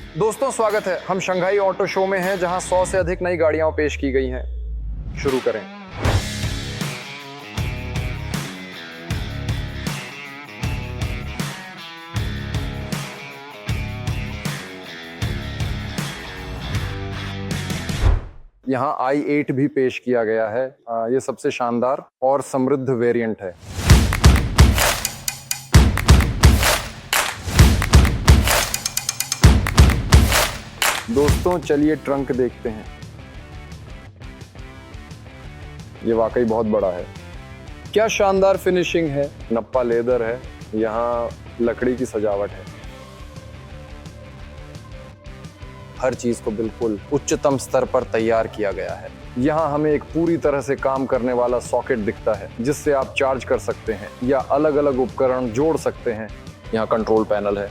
दोस्तों स्वागत है। हम शंघाई ऑटो शो में हैं जहां 100 से अधिक नई गाड़ियां पेश की गई हैं। शुरू करें। यहां i8 भी पेश किया गया है। ये सबसे शानदार और समृद्ध वेरिएंट है। दोस्तों चलिए ट्रंक देखते हैं। ये वाकई बहुत बड़ा है। क्या शानदार फिनिशिंग है। नप्पा लेदर है। यहाँ लकड़ी की सजावट है। हर चीज को बिल्कुल उच्चतम स्तर पर तैयार किया गया है। यहाँ हमें एक पूरी तरह से काम करने वाला सॉकेट दिखता है जिससे आप चार्ज कर सकते हैं या अलग अलग उपकरण जोड़ सकते हैं। यहाँ कंट्रोल पैनल है।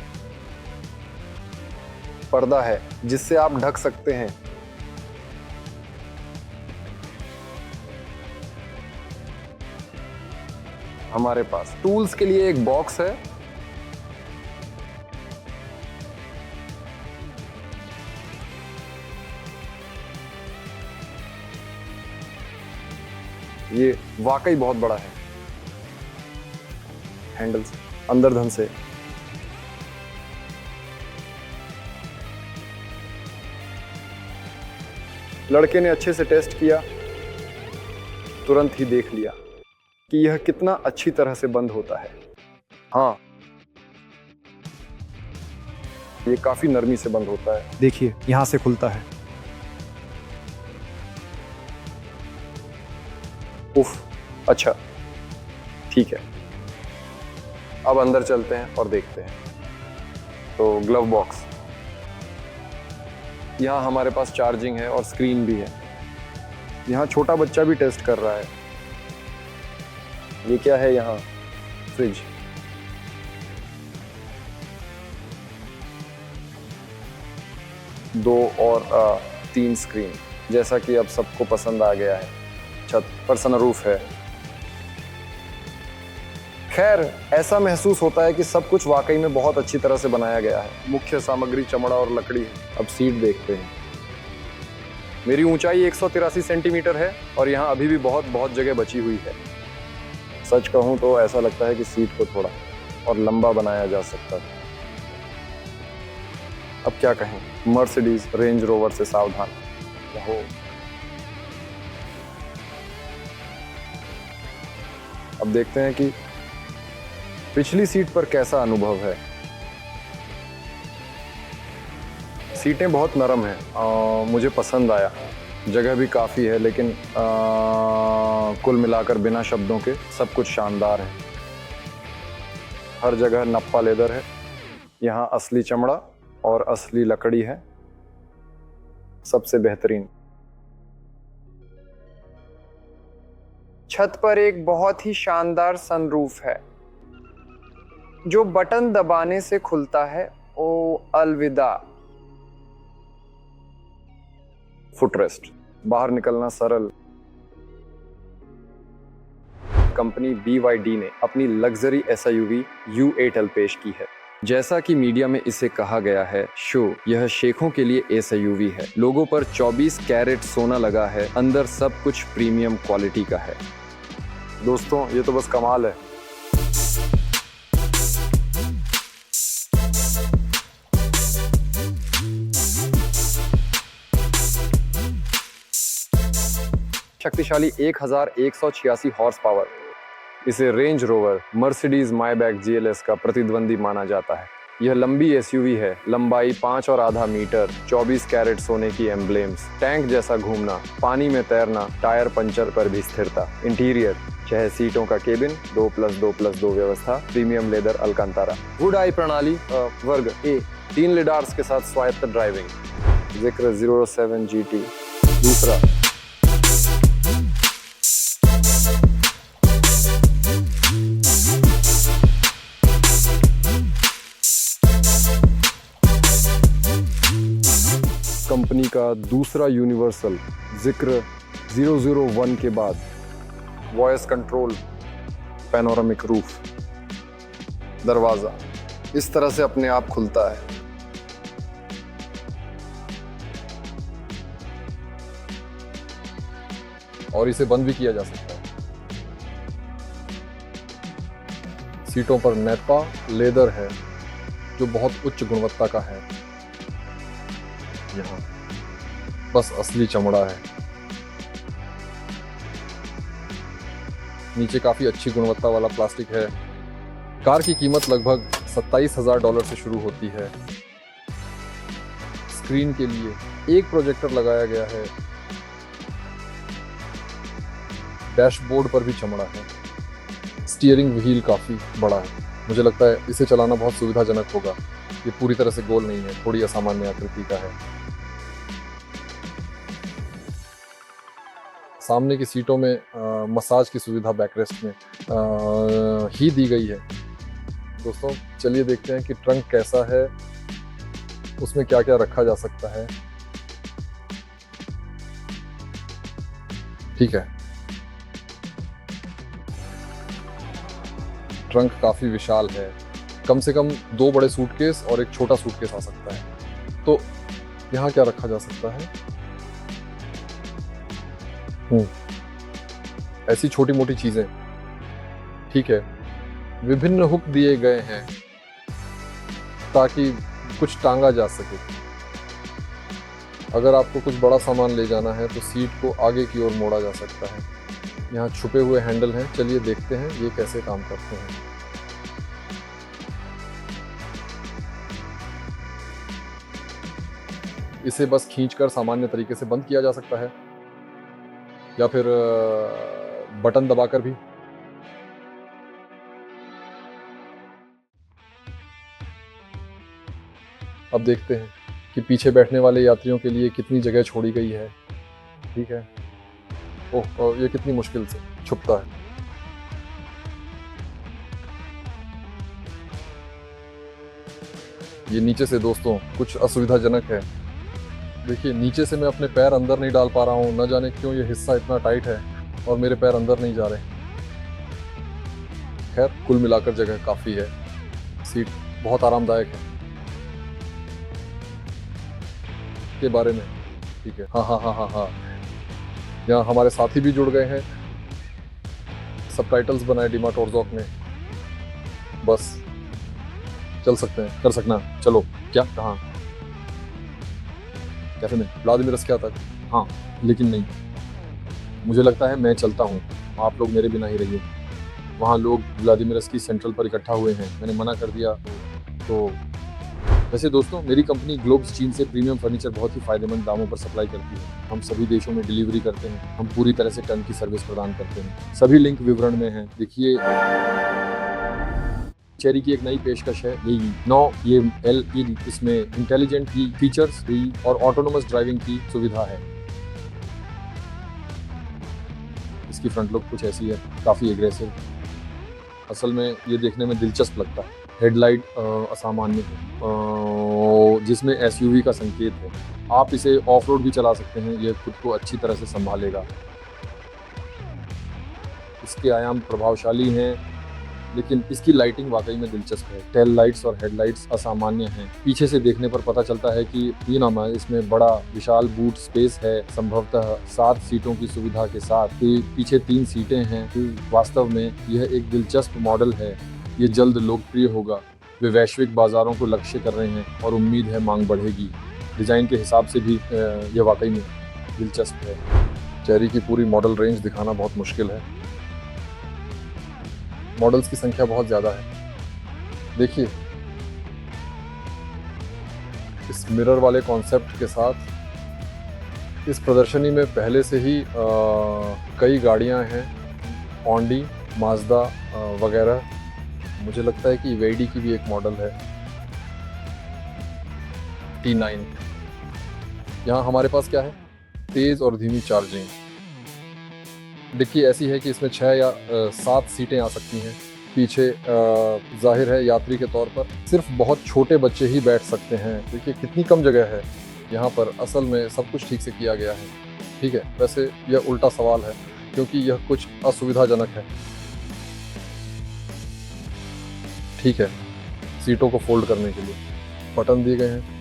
पर्दा है जिससे आप ढक सकते हैं। हमारे पास टूल्स के लिए एक बॉक्स है। ये वाकई बहुत बड़ा है। हैंडल्स अंदर धन से। लड़के ने अच्छे से टेस्ट किया, तुरंत ही देख लिया कि यह कितना अच्छी तरह से बंद होता है। हाँ, ये काफी नरमी से बंद होता है। देखिए यहां से खुलता है। उफ, अच्छा, ठीक है। अब अंदर चलते हैं और देखते हैं। तो ग्लव बॉक्स, यहाँ हमारे पास चार्जिंग है और स्क्रीन भी है। यहाँ छोटा बच्चा भी टेस्ट कर रहा है। ये क्या है यहाँ? फ्रिज। दो और 3 स्क्रीन, जैसा कि अब सबको पसंद आ गया है। छत पर सनरूफ है। खैर, ऐसा महसूस होता है कि सब कुछ वाकई में बहुत अच्छी तरह से बनाया गया है। मुख्य सामग्री चमड़ा और लकड़ी है। अब सीट देखते हैं। मेरी ऊंचाई 183 सेंटीमीटर है और यहाँ अभी भी बहुत जगह बची हुई है। सच कहूँ तो ऐसा लगता है कि सीट को थोड़ा और लंबा बनाया जा सकता है। अब क्या कहें, मर्सिडीज रेंज रोवर से सावधान रहो। अब देखते हैं कि पिछली सीट पर कैसा अनुभव है। सीटें बहुत नरम हैं। मुझे पसंद आया। जगह भी काफ़ी है, लेकिन कुल मिलाकर बिना शब्दों के सब कुछ शानदार है। हर जगह नप्पा लेदर है। यहाँ असली चमड़ा और असली लकड़ी है। सबसे बेहतरीन। छत पर एक बहुत ही शानदार सनरूफ है जो बटन दबाने से खुलता है। ओ अलविदा। फुटरेस्ट, बाहर निकलना सरल। कंपनी BYD ने अपनी लग्जरी SUV U8L पेश की है। जैसा कि मीडिया में इसे कहा गया है, यह शेखों के लिए SUV है। लोगों पर 24 कैरेट सोना लगा है। अंदर सब कुछ प्रीमियम क्वालिटी का है। दोस्तों ये तो बस कमाल है। शक्तिशाली 1186 हॉर्स पावर। इसे रेंज रोवर मर्सिडीज मायबैक GLS का प्रतिद्वंदी माना जाता है। यह लंबी SUV है। लंबाई 5.5 मीटर, 24 कैरेट सोने की एम्ब्लेम्स, टैंक जैसा घूमना, पानी में तैरना, टायर पंचर पर भी स्थिरता। इंटीरियर 6 सीटों का केबिन, 2+2+2 व्यवस्था, premium leather Alcantara, would I प्रणाली वर्ग A, 3 लिडार्स के साथ स्वायत्त ड्राइविंग। जिक्र 07 GT। दूसरा कंपनी का दूसरा यूनिवर्सल जिक्र 001 के बाद वॉइस कंट्रोल पैनोरामिक रूफ। दरवाजा इस तरह से अपने आप खुलता है। और इसे बंद भी किया जा सकता है। सीटों पर नेपा लेदर है जो बहुत उच्च गुणवत्ता का है। यहाँ बस असली चमड़ा है। नीचे काफी अच्छी गुणवत्ता वाला प्लास्टिक है। कार की कीमत लगभग $27,000 से शुरू होती है। स्क्रीन के लिए एक प्रोजेक्टर लगाया गया है। डैशबोर्ड पर भी चमड़ा है। स्टीयरिंग व्हील काफी बड़ा है। मुझे लगता है इसे चलाना बहुत सुविधाजनक होगा। ये पूरी तरह से गोल नहीं है, थोड़ी असामान्य आकृति का है। सामने की सीटों में मसाज की सुविधा बैकरेस्ट में ही दी गई है। दोस्तों चलिए देखते हैं कि ट्रंक कैसा है, उसमें क्या क्या रखा जा सकता है। ठीक है, ट्रंक काफी विशाल है। कम से कम 2 बड़े सूटकेस और एक छोटा सूटकेस आ सकता है। तो यहाँ क्या रखा जा सकता है? ऐसी छोटी मोटी चीजें। ठीक है, विभिन्न हुक दिए गए हैं ताकि कुछ टांगा जा सके। अगर आपको कुछ बड़ा सामान ले जाना है तो सीट को आगे की ओर मोड़ा जा सकता है। यहाँ छुपे हुए हैंडल हैं, चलिए देखते हैं ये कैसे काम करते हैं। इसे बस खींचकर सामान्य तरीके से बंद किया जा सकता है या फिर बटन दबाकर भी। अब देखते हैं कि पीछे बैठने वाले यात्रियों के लिए कितनी जगह छोड़ी गई है। ठीक है, ओह ये कितनी मुश्किल से छुपता है। ये नीचे से दोस्तों कुछ असुविधाजनक है। देखिए नीचे से मैं अपने पैर अंदर नहीं डाल पा रहा हूँ, न जाने क्यों ये हिस्सा इतना टाइट है और मेरे पैर अंदर नहीं जा रहे। खैर कुल मिलाकर जगह काफ़ी है। सीट बहुत आरामदायक है। के बारे में ठीक है, हाँ। यहाँ हमारे साथी भी जुड़ गए हैं। सबटाइटल्स बनाए डिमाट ओर्जोक ने। बस चल सकते हैं, कर सकना। चलो क्या कहाँ कैफे में व्लादिमीर्स्की तक? हाँ लेकिन नहीं, मुझे लगता है मैं चलता हूँ, आप लोग मेरे बिना ही रहिए। वहाँ लोग व्लादिमीर्स्की सेंट्रल पर इकट्ठा हुए हैं, मैंने मना कर दिया। तो वैसे दोस्तों मेरी कंपनी ग्लोब्स चीन से प्रीमियम फर्नीचर बहुत ही फायदेमंद दामों पर सप्लाई करती है। हम सभी देशों में डिलीवरी करते हैं। हम पूरी तरह से टर्न की सर्विस प्रदान करते हैं। सभी लिंक विवरण में हैं। देखिए चेरी की एक नई पेशकश है, यही 9 ये LED, इसमें इंटेलिजेंट की फीचर्स भी और ऑटोनोमस ड्राइविंग की सुविधा है। इसकी फ्रंट लुक कुछ ऐसी है, काफ़ी एग्रेसिव। असल में ये देखने में दिलचस्प लगता है। हेडलाइट असामान्य जिसमें SUV का संकेत है। आप इसे ऑफ रोड भी चला सकते हैं, यह खुद को अच्छी तरह से संभालेगा। इसके आयाम प्रभावशाली हैं, लेकिन इसकी लाइटिंग वाकई में दिलचस्प है। टेल लाइट्स और हेडलाइट्स असामान्य हैं। पीछे से देखने पर पता चलता है कि इसमें बड़ा विशाल बूट स्पेस है, संभवतः 7 सीटों की सुविधा के साथ। पीछे 3 सीटें हैं। वास्तव में यह एक दिलचस्प मॉडल है। ये जल्द लोकप्रिय होगा। वे वैश्विक बाजारों को लक्ष्य कर रहे हैं और उम्मीद है मांग बढ़ेगी। डिजाइन के हिसाब से भी यह वाकई में दिलचस्प है। चेरी की पूरी मॉडल रेंज दिखाना बहुत मुश्किल है। मॉडल्स की संख्या बहुत ज़्यादा है। देखिए इस मिरर वाले कॉन्सेप्ट के साथ इस प्रदर्शनी में पहले से ही कई गाड़ियां हैं, ऑडी, माजदा वगैरह। मुझे लगता है कि वेडी की भी एक मॉडल है, T9। यहाँ हमारे पास क्या है? तेज़ और धीमी चार्जिंग। डिक्की ऐसी है कि इसमें 6 या 7 सीटें आ सकती हैं। पीछे जाहिर है यात्री के तौर पर सिर्फ बहुत छोटे बच्चे ही बैठ सकते हैं। देखिए कितनी कम जगह है यहाँ पर। असल में सब कुछ ठीक से किया गया है। ठीक है, वैसे यह उल्टा सवाल है क्योंकि यह कुछ असुविधाजनक है। ठीक है, सीटों को फोल्ड करने के लिए बटन दिए गए हैं।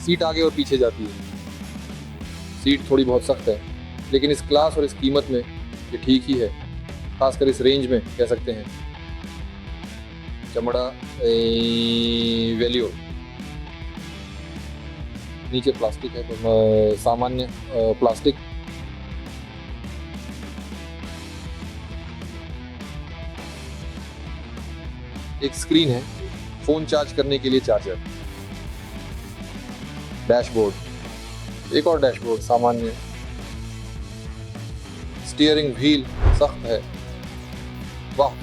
सीट आगे और पीछे जाती है। सीट थोड़ी बहुत सख्त है, लेकिन इस क्लास और इस कीमत में ये ठीक ही है, खासकर इस रेंज में कह सकते हैं। चमड़ा वैल्यू, नीचे प्लास्टिक है, तो सामान्य प्लास्टिक। एक स्क्रीन है, फोन चार्ज करने के लिए चार्जर, डैशबोर्ड, एक और डैशबोर्ड सामान्य, स्टीयरिंग व्हील सख्त है, वाह,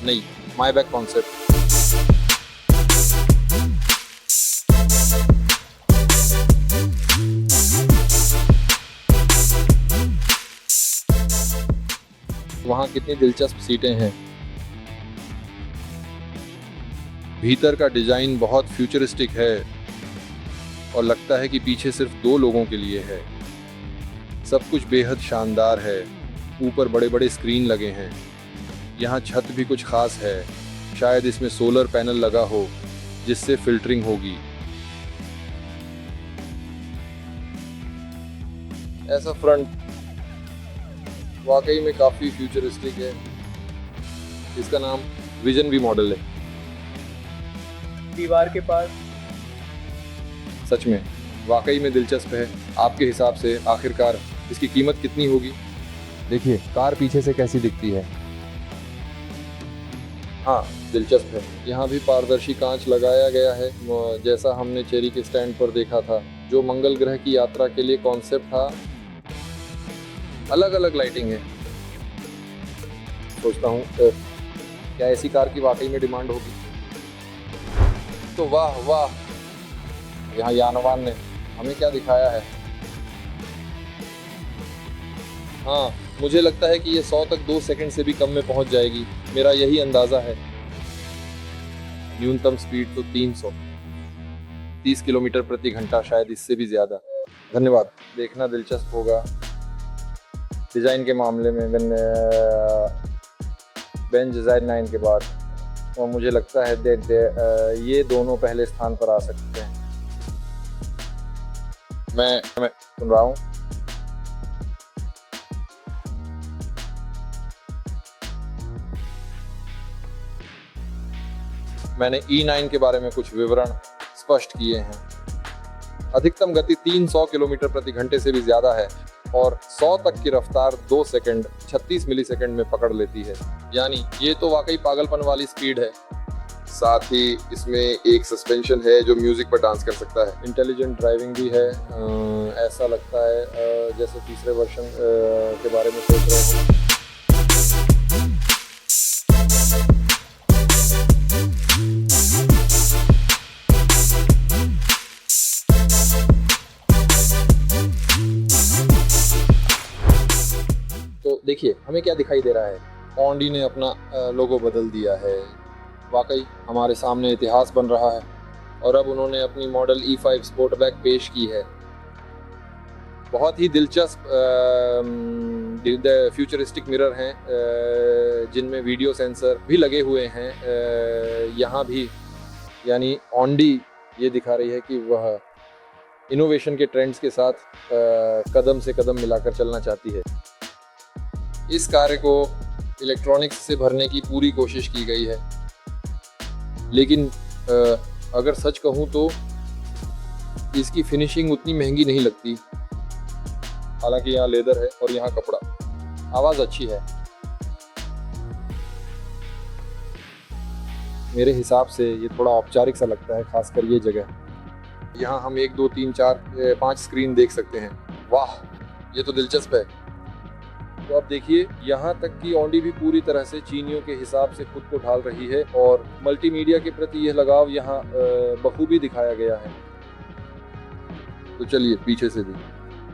नहीं, मायबैक कॉन्सेप्ट। वहाँ कितनी दिलचस्प सीटें हैं। भीतर का डिजाइन बहुत फ्यूचरिस्टिक है और लगता है कि पीछे सिर्फ 2 लोगों के लिए है। सब कुछ बेहद शानदार है। ऊपर बड़े बड़े स्क्रीन लगे हैं। यहाँ छत भी कुछ खास है, शायद इसमें सोलर पैनल लगा हो जिससे फिल्टरिंग होगी। ऐसा फ्रंट वाकई में काफी फ्यूचरिस्टिक है। इसका नाम विजन भी मॉडल है। दीवार के पास सच में वाकई में दिलचस्प है। आपके हिसाब से आखिरकार इसकी कीमत कितनी होगी? देखिए कार पीछे से कैसी दिखती है। हाँ, दिलचस्प है। यहाँ भी पारदर्शी कांच लगाया गया है, जैसा हमने चेरी के स्टैंड पर देखा था। जो मंगल ग्रह की यात्रा के लिए कॉन्सेप्ट था। अलग अलग लाइटिंग है। सोचता हूँ क्या ऐसी कार की वाकई में डिमांड होगी? तो वाह वाह, यहाँ यानवान ने हमें क्या दिखाया है। हाँ, मुझे लगता है कि ये 100 तक 2 सेकंड से भी कम में पहुंच जाएगी, मेरा यही अंदाजा है। न्यूनतम स्पीड तो 330 किलोमीटर प्रति घंटा, शायद इससे भी ज्यादा। धन्यवाद। देखना दिलचस्प होगा। डिजाइन के मामले में बेंज Z9 के बाद और मुझे लगता है ये दोनों पहले स्थान पर आ सकते हैं। मैं सुन रहा हूँ। मैंने E9 के बारे में कुछ विवरण स्पष्ट किए हैं। अधिकतम गति 300 किलोमीटर प्रति घंटे से भी ज्यादा है और 100 तक की रफ्तार 2 सेकंड 36 मिलीसेकंड में पकड़ लेती है। यानी ये तो वाकई पागलपन वाली स्पीड है। साथ ही इसमें एक सस्पेंशन है जो म्यूजिक पर डांस कर सकता है। इंटेलिजेंट ड्राइविंग भी है। ऐसा लगता है जैसे तीसरे वर्जन के बारे में सोच रहे हो। तो देखिए हमें क्या दिखाई दे रहा है। ऑडी ने अपना लोगो बदल दिया है। वाकई हमारे सामने इतिहास बन रहा है और अब उन्होंने अपनी मॉडल E5 स्पोर्टबैक पेश की है। बहुत ही दिलचस्प फ्यूचरिस्टिक मिरर हैं जिनमें वीडियो सेंसर भी लगे हुए हैं। यहाँ भी यानी ऑडी ये दिखा रही है कि वह इनोवेशन के ट्रेंड्स के साथ कदम से कदम मिलाकर चलना चाहती है। इस कार्य को इलेक्ट्रॉनिक्स से भरने की पूरी कोशिश की गई है, लेकिन अगर सच कहूँ तो इसकी फिनिशिंग उतनी महंगी नहीं लगती। हालांकि यहाँ लेदर है और यहाँ कपड़ा। आवाज़ अच्छी है। मेरे हिसाब से ये थोड़ा औपचारिक सा लगता है, खासकर ये जगह। यहाँ हम 1 2 3 4 5 स्क्रीन देख सकते हैं। वाह, ये तो दिलचस्प है। तो अब देखिए, यहाँ तक कि ऑडी भी पूरी तरह से चीनियों के हिसाब से खुद को ढाल रही है और मल्टीमीडिया के प्रति यह लगाव यहाँ बखूबी दिखाया गया है। तो चलिए पीछे से भी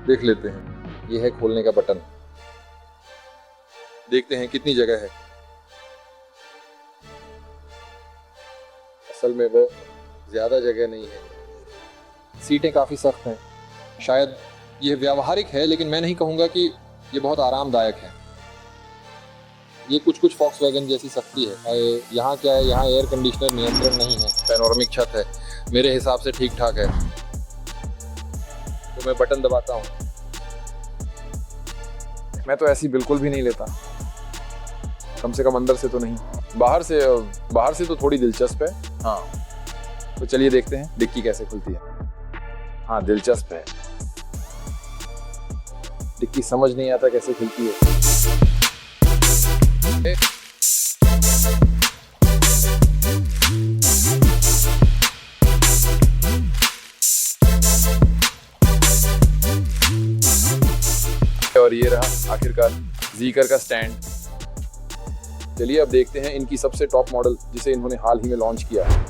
देख लेते हैं। यह है खोलने का बटन। देखते हैं कितनी जगह है। असल में वो ज्यादा जगह नहीं है। सीटें काफी सख्त हैं। शायद यह व्यावहारिक है, लेकिन मैं नहीं कहूँगा कि ये बहुत आरामदायक है। ये कुछ Volkswagen जैसी सख्ती है। यहाँ क्या है, यहाँ एयर कंडीशनर नियंत्रण नहीं है, पैनोरामिक छत है, मेरे हिसाब से ठीक ठाक है। तो मैं बटन दबाता हूँ। मैं तो ऐसी बिल्कुल भी नहीं लेता, कम से कम अंदर से तो नहीं। बाहर से तो थोड़ी दिलचस्प है। हाँ, तो चलिए देखते हैं डिक्की कैसे खुलती है। हाँ, दिलचस्प है। डिक्की समझ नहीं आता कैसे खुलती है। और ये रहा आखिरकार ज़ीकर का स्टैंड। चलिए अब देखते हैं इनकी सबसे टॉप मॉडल जिसे इन्होंने हाल ही में लॉन्च किया है,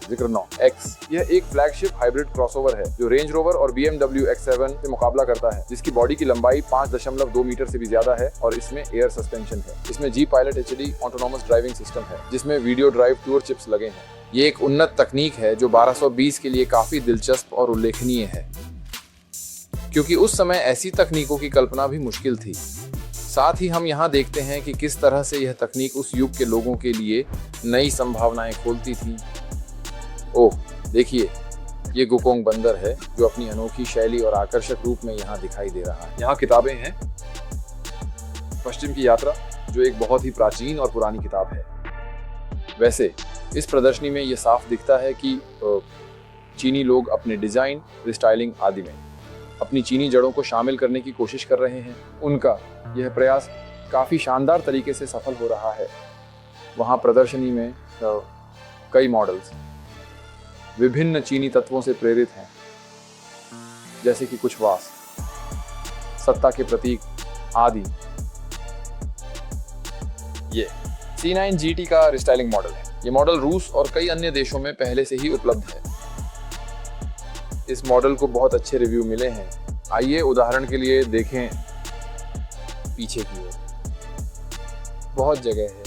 ज़िक्र 9 X। यह एक फ्लैगशिप हाइब्रिड क्रॉसओवर है जो रेंज रोवर और BMW X7 से मुकाबला करता है, जिसकी बॉडी की लंबाई 5.2 मीटर से भी ज्यादा है और इसमें एयर सस्पेंशन है। इसमें G Pilot HD autonomous driving system है जिसमें वीडियो ड्राइव टूर चिप्स लगे हैं। ये एक उन्नत तकनीक है जो 1220 के लिए काफी दिलचस्प और उल्लेखनीय है, क्योंकि उस समय ऐसी तकनीकों की कल्पना भी मुश्किल थी। साथ ही हम यहाँ देखते हैं कि किस तरह से यह तकनीक उस युग के लोगों के लिए नई संभावनाएं खोलती थी। ओह देखिए, ये गुकोंग बंदर है जो अपनी अनोखी शैली और आकर्षक रूप में यहाँ दिखाई दे रहा है। यहाँ किताबें हैं, पश्चिम की यात्रा जो एक बहुत ही प्राचीन और पुरानी किताब है। वैसे इस प्रदर्शनी में ये साफ दिखता है कि चीनी लोग अपने डिजाइन, रिस्टाइलिंग आदि में अपनी चीनी जड़ों को शामिल करने की कोशिश कर रहे हैं। उनका यह प्रयास काफ़ी शानदार तरीके से सफल हो रहा है। वहाँ प्रदर्शनी में कई मॉडल्स विभिन्न चीनी तत्वों से प्रेरित हैं, जैसे कि कुछ वास, सत्ता के प्रतीक आदि। ये C9 GT का रिस्टाइलिंग मॉडल है। ये मॉडल रूस और कई अन्य देशों में पहले से ही उपलब्ध है। इस मॉडल को बहुत अच्छे रिव्यू मिले हैं। आइए उदाहरण के लिए देखें पीछे की ओर। बहुत जगह है।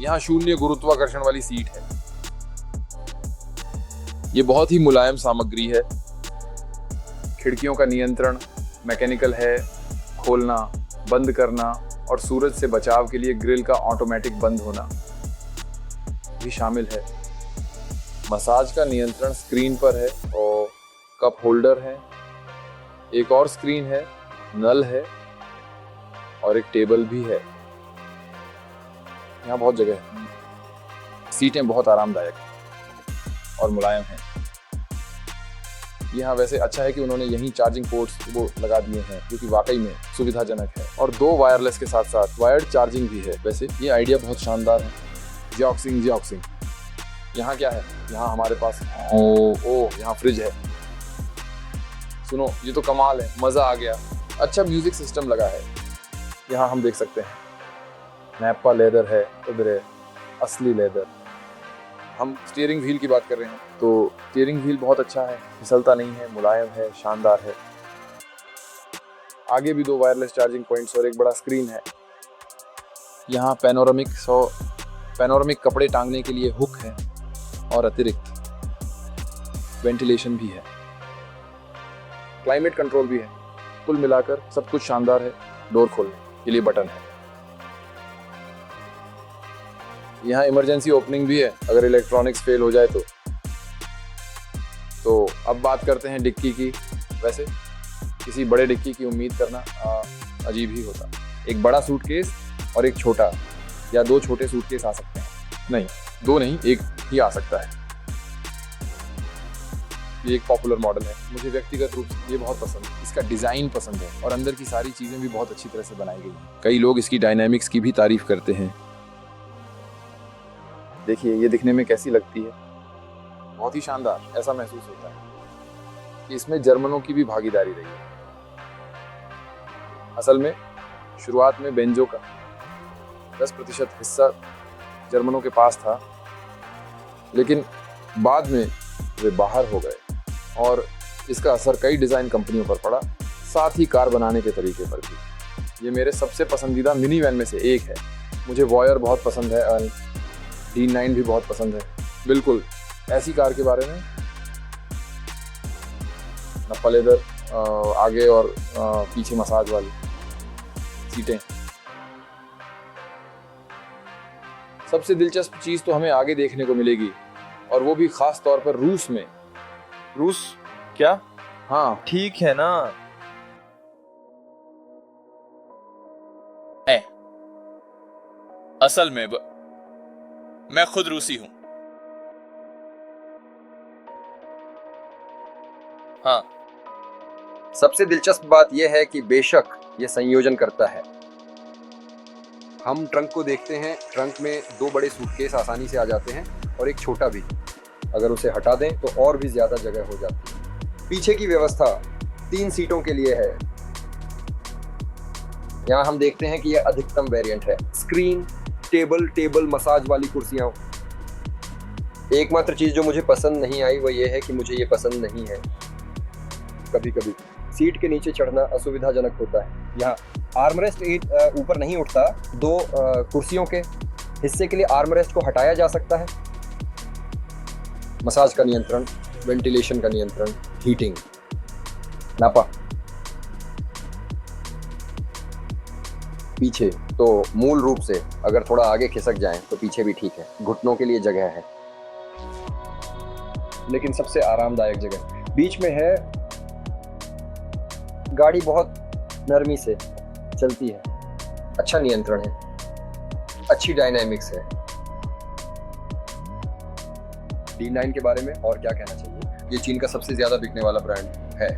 यहाँ शून्य गुरुत्वाकर्षण वाली सीट है। ये बहुत ही मुलायम सामग्री है। खिड़कियों का नियंत्रण मैकेनिकल है। खोलना, बंद करना और सूरज से बचाव के लिए ग्रिल का ऑटोमेटिक बंद होना भी शामिल है। मसाज का नियंत्रण स्क्रीन पर है और कप होल्डर है। एक और स्क्रीन है, नल है और एक टेबल भी है। यहाँ बहुत जगह है। सीटें बहुत आरामदायक और मुलायम हैं। यहाँ वैसे अच्छा है कि उन्होंने यहीं चार्जिंग पोर्ट्स वो लगा दिए हैं, जो कि वाकई में सुविधाजनक है। और 2 वायरलेस के साथ साथ वायर्ड चार्जिंग भी है। वैसे ये आइडिया बहुत शानदार है। जिऑक्सिंग। यहाँ क्या है? यहाँ हमारे पास यहाँ फ्रिज है। सुनो, ये तो कमाल है, मजा आ गया। अच्छा म्यूजिक सिस्टम लगा है। यहाँ हम देख सकते हैं नैपा लेदर है, उधर है असली लेदर। हम स्टीयरिंग व्हील की बात कर रहे हैं तो स्टीयरिंग व्हील बहुत अच्छा है, फिसलता नहीं है, मुलायम है, शानदार है। आगे भी 2 वायरलेस चार्जिंग पॉइंट्स और एक बड़ा स्क्रीन है। यहाँ पैनोरामिक कपड़े टांगने के लिए हुक है और अतिरिक्त वेंटिलेशन भी है। क्लाइमेट कंट्रोल भी है। कुल मिलाकर सब कुछ शानदार है। डोर खोलने के लिए बटन है। यहाँ इमरजेंसी ओपनिंग भी है अगर इलेक्ट्रॉनिक्स फेल हो जाए तो अब बात करते हैं डिक्की की। वैसे किसी बड़े डिक्की की उम्मीद करना अजीब ही होता। एक बड़ा सूटकेस और एक छोटा या 2 छोटे सूटकेस आ सकते हैं। नहीं, 2 नहीं, 1 ही आ सकता है। ये एक पॉपुलर मॉडल है। मुझे व्यक्तिगत रूप से ये बहुत पसंद है। इसका डिज़ाइन पसंद है और अंदर की सारी चीज़ें भी बहुत अच्छी तरह से बनाई गई हैं। कई लोग इसकी डायनामिक्स की भी तारीफ करते हैं। देखिए ये दिखने में कैसी लगती है, बहुत ही शानदार। ऐसा महसूस होता है कि इसमें जर्मनों की भी भागीदारी रही है। असल में शुरुआत में बेंजो का 10% हिस्सा जर्मनों के पास था, लेकिन बाद में वे बाहर हो गए और इसका असर कई डिज़ाइन कंपनियों पर पड़ा, साथ ही कार बनाने के तरीके पर भी। ये मेरे सबसे पसंदीदा मिनी वैन में से एक है। मुझे वॉयर बहुत पसंद है और D9 भी बहुत पसंद है। बिल्कुल ऐसी कार के बारे में। नप्पा लेदर आगे और पीछे मसाज वाली सीटें, सबसे दिलचस्प चीज तो हमें आगे देखने को मिलेगी, और वो भी खास तौर पर रूस में। रूस क्या? हाँ, ठीक है ना। असल में मैं खुद रूसी हूं। हाँ, सबसे दिलचस्प बात यह है कि बेशक यह संयोजन करता है। हम ट्रंक को देखते हैं, ट्रंक में 2 बड़े सूटकेस आसानी से आ जाते हैं और एक छोटा भी। अगर उसे हटा दें तो और भी ज्यादा जगह हो जाती है। पीछे की व्यवस्था 3 सीटों के लिए है। यहाँ हम देखते हैं कि यह अधिकतम वेरिएंट है। स्क्रीन, टेबल मसाज वाली कुर्सियां। एकमात्र चीज जो मुझे पसंद नहीं आई वो ये है कि मुझे ये पसंद नहीं है। कभी कभी सीट के नीचे चढ़ना असुविधाजनक होता है। यहाँ आर्मरेस्ट ऊपर नहीं उठता। 2 कुर्सियों के हिस्से के लिए आर्मरेस्ट को हटाया जा सकता है। मसाज का नियंत्रण, वेंटिलेशन का नियंत्रण, हीटिंग। नापा पीछे तो मूल रूप से अगर थोड़ा आगे खिसक जाएं तो पीछे भी ठीक है। घुटनों के लिए जगह है, लेकिन सबसे आरामदायक जगह बीच में है। गाड़ी बहुत नरमी से चलती है, अच्छा नियंत्रण है, अच्छी डायनामिक्स है। D9 के बारे में और क्या कहना चाहिए। ये चीन का सबसे ज्यादा बिकने वाला ब्रांड है।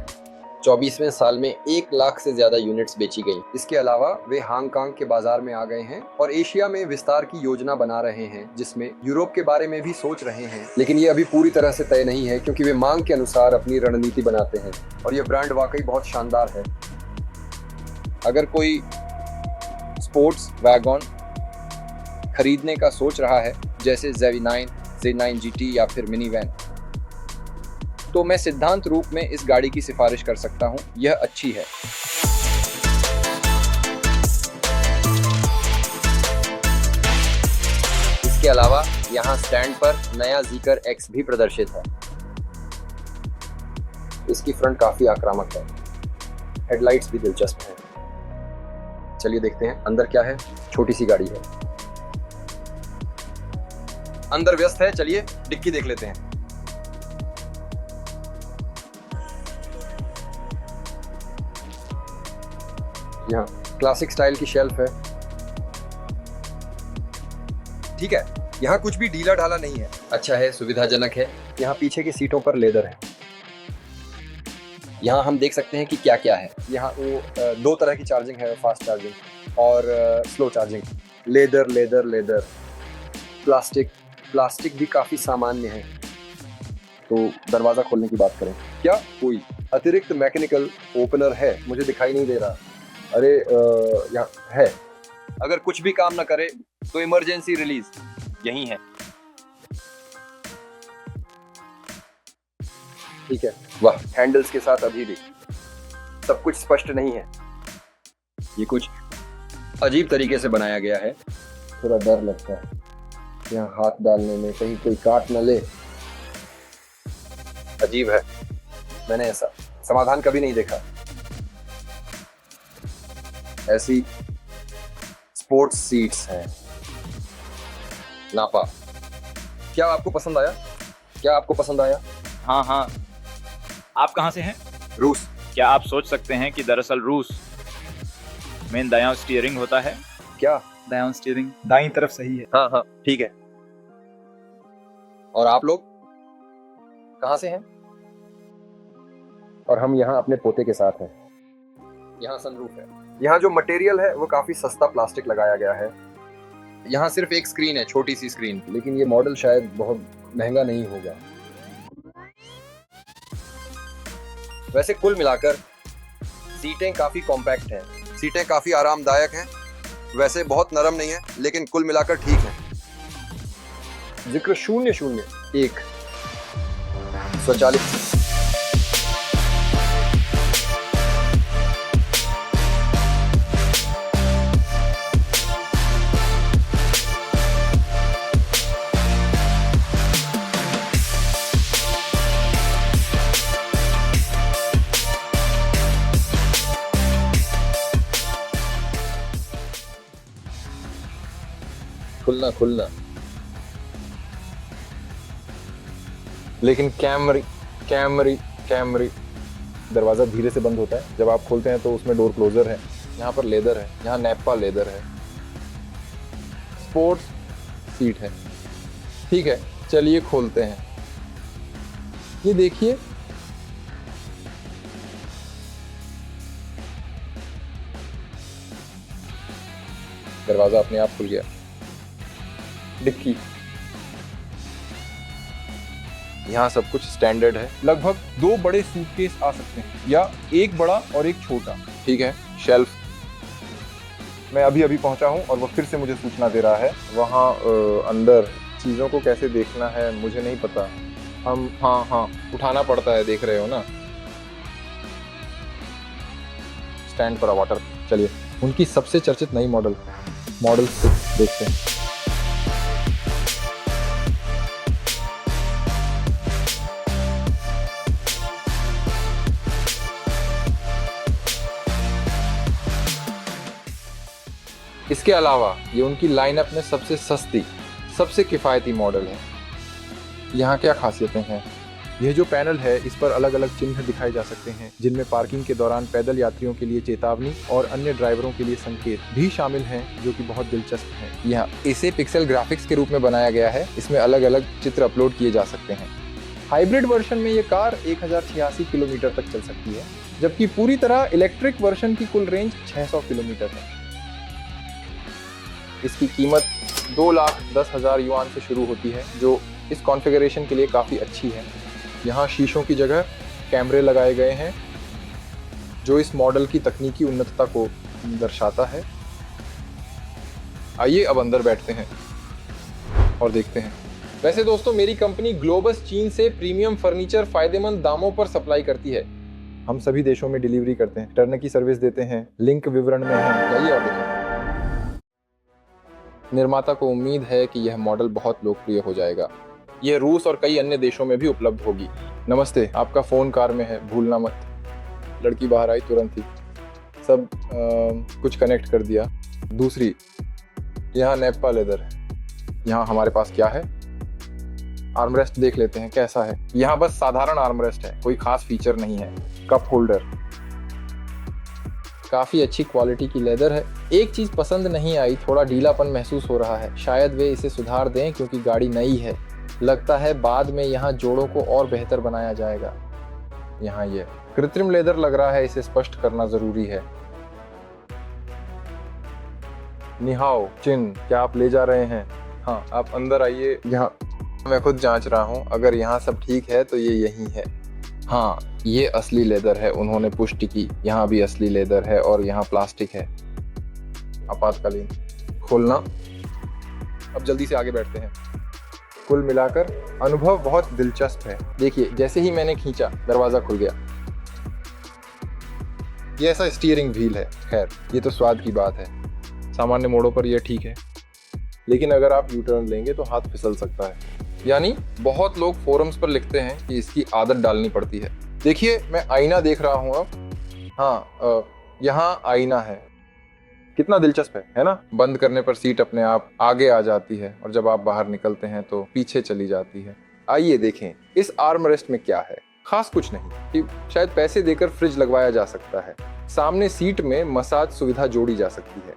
24वें साल में 1 लाख से ज्यादा यूनिट्स बेची गई। इसके अलावा वे हांगकांग के बाजार में आ गए हैं और एशिया में विस्तार की योजना बना रहे हैं, जिसमें यूरोप के बारे में भी सोच रहे हैं। लेकिन ये अभी पूरी तरह से तय नहीं है, क्योंकि वे मांग के अनुसार अपनी रणनीति बनाते हैं। और ये ब्रांड वाकई बहुत शानदार है। अगर कोई स्पोर्ट्स वैगन खरीदने का सोच रहा है, जैसे Z9 GT या फिर मिनी वैन, तो मैं सिद्धांत रूप में इस गाड़ी की सिफारिश कर सकता हूं। यह अच्छी है। इसके अलावा यहाँ स्टैंड पर नया ज़ीकर X भी प्रदर्शित है। इसकी फ्रंट काफी आक्रामक है। हेडलाइट्स भी दिलचस्प है। चलिए देखते हैं अंदर क्या है। छोटी सी गाड़ी है, अंदर व्यस्त है। चलिए डिक्की देख लेते हैं। यहाँ क्लासिक स्टाइल की शेल्फ है। ठीक है, यहाँ कुछ भी ढीला ढाला नहीं है। अच्छा है, सुविधाजनक है। यहाँ पीछे की सीटों पर लेदर है। यहाँ हम देख सकते हैं कि क्या क्या है। यहाँ वो 2 तरह की चार्जिंग है, फास्ट चार्जिंग और स्लो चार्जिंग। लेदर प्लास्टिक भी काफी सामान्य है। तो दरवाजा खोलने की बात करें, क्या कोई अतिरिक्त मैकेनिकल ओपनर है? मुझे दिखाई नहीं दे रहा। अरे यहाँ है। अगर कुछ भी काम ना करे तो इमरजेंसी रिलीज यही है। ठीक है। वाह, हैंडल्स के साथ अभी भी सब कुछ स्पष्ट नहीं है। ये कुछ अजीब तरीके से बनाया गया है। थोड़ा डर लगता है यहाँ हाथ डालने में, कहीं कोई काट न ले। अजीब है, मैंने ऐसा समाधान कभी नहीं देखा। ऐसी स्पोर्ट्स सीट्स हैं। नापा, क्या आपको पसंद आया? हाँ, आप कहाँ से हैं? रूस। क्या आप सोच सकते हैं कि दरअसल रूस में दायां स्टीयरिंग होता है? क्या? दायां स्टीयरिंग दाईं तरफ सही है। हाँ, ठीक है। और आप लोग कहाँ से हैं? और हम यहाँ अपने पोते के साथ हैं। यहाँ सनरूफ है। यहाँ जो मटेरियल है वो काफी सस्ता प्लास्टिक लगाया गया है। यहाँ सिर्फ एक स्क्रीन है, छोटी सी स्क्रीन, लेकिन ये मॉडल शायद बहुत महंगा नहीं होगा। वैसे कुल मिलाकर सीटें काफी कॉम्पैक्ट हैं। सीटें काफी आरामदायक हैं। वैसे बहुत नरम नहीं है, लेकिन कुल मिलाकर ठीक है। जिक्र 001 स्वचालित। खुलना खुलना खुलना। लेकिन कैमरी कैमरी कैमरी दरवाज़ा धीरे से बंद होता है। जब आप खोलते हैं तो उसमें डोर क्लोजर है। यहाँ पर लेदर है, यहाँ नेपा लेदर है, स्पोर्ट्स सीट है। ठीक है, चलिए खोलते हैं। ये देखिए, दरवाजा अपने आप खुल गया। डिक्की, यहाँ सब कुछ स्टैंडर्ड है। लगभग 2 बड़े सूटकेस आ सकते हैं या एक बड़ा और एक छोटा। ठीक है, शेल्फ, मैं अभी अभी पहुंचा हूं और वो फिर से मुझे सूचना दे रहा है। वहाँ अंदर चीज़ों को कैसे देखना है मुझे नहीं पता। हम हाँ उठाना पड़ता है, देख रहे हो ना, स्टैंड पर वाटर। चलिए, उनकी सबसे चर्चित नई मॉडल 6 देखते हैं। इसके अलावा ये उनकी लाइनअप में सबसे सस्ती, सबसे किफ़ायती मॉडल है। यहाँ क्या खासियतें हैं? यह जो पैनल है, इस पर अलग अलग चिन्ह दिखाए जा सकते हैं, जिनमें पार्किंग के दौरान पैदल यात्रियों के लिए चेतावनी और अन्य ड्राइवरों के लिए संकेत भी शामिल हैं, जो कि बहुत दिलचस्प हैं। यहाँ इसे पिक्सल ग्राफिक्स के रूप में बनाया गया है। इसमें अलग अलग चित्र अपलोड किए जा सकते हैं। हाइब्रिड वर्जन में ये कार 1086 किलोमीटर तक चल सकती है, जबकि पूरी तरह इलेक्ट्रिक वर्जन की कुल रेंज 600 किलोमीटर है। इसकी कीमत 2,10,000 युआन से शुरू होती है, जो इस कॉन्फ़िगरेशन के लिए काफ़ी अच्छी है। यहाँ शीशों की जगह कैमरे लगाए गए हैं, जो इस मॉडल की तकनीकी उन्नतता को दर्शाता है। आइए अब अंदर बैठते हैं और देखते हैं। वैसे दोस्तों, मेरी कंपनी ग्लोबस चीन से प्रीमियम फर्नीचर फायदेमंद दामों पर सप्लाई करती है। हम सभी देशों में डिलीवरी करते हैं, टर्न की सर्विस देते हैं, लिंक विवरण में है। जाइए और देखें। निर्माता को उम्मीद है कि यह मॉडल बहुत लोकप्रिय हो जाएगा। यह रूस और कई अन्य देशों में भी उपलब्ध होगी। नमस्ते, आपका फ़ोन कार में है, भूलना मत। लड़की बाहर आई तुरंत ही, सब कुछ कनेक्ट कर दिया। दूसरी, यहाँ नेपा लेदर है। यहाँ हमारे पास क्या है? आर्मरेस्ट देख लेते हैं कैसा है। यहाँ बस साधारण आर्मरेस्ट है, कोई खास फीचर नहीं है। कप होल्डर, काफ़ी अच्छी क्वालिटी की लेदर है। एक चीज़ पसंद नहीं आई, थोड़ा ढीलापन महसूस हो रहा है। शायद वे इसे सुधार दें, क्योंकि गाड़ी नई है। लगता है बाद में यहाँ जोड़ों को और बेहतर बनाया जाएगा। यहाँ ये कृत्रिम लेदर लग रहा है, इसे स्पष्ट करना ज़रूरी है। निहाओ चिन, क्या आप ले जा रहे हैं? हाँ, आप अंदर आइए। यहाँ मैं खुद जांच रहा हूँ, अगर यहाँ सब ठीक है तो ये यही है। हाँ, ये असली लेदर है, उन्होंने पुष्टि की। यहाँ भी असली लेदर है और यहाँ प्लास्टिक है। आपातकालीन खोलना। अब जल्दी से आगे बैठते हैं। कुल मिलाकर अनुभव बहुत दिलचस्प है। देखिए, जैसे ही मैंने खींचा, दरवाज़ा खुल गया। ये ऐसा स्टीयरिंग व्हील है। खैर, ये तो स्वाद की बात है। सामान्य मोड़ों पर यह ठीक है, लेकिन अगर आप यू टर्न लेंगे तो हाथ फिसल सकता है। यानी बहुत लोग फोरम्स पर लिखते हैं कि इसकी आदत डालनी पड़ती है। देखिए, मैं आईना देख रहा हूँ अब। हाँ, यहाँ आईना है। कितना दिलचस्प है ना? बंद करने पर सीट अपने आप आगे आ जाती है और जब आप बाहर निकलते हैं तो पीछे चली जाती है। आइए देखें इस आर्म रेस्ट में क्या है। खास कुछ नहीं, कि शायद पैसे देकर फ्रिज लगवाया जा सकता है। सामने सीट में मसाज सुविधा जोड़ी जा सकती है।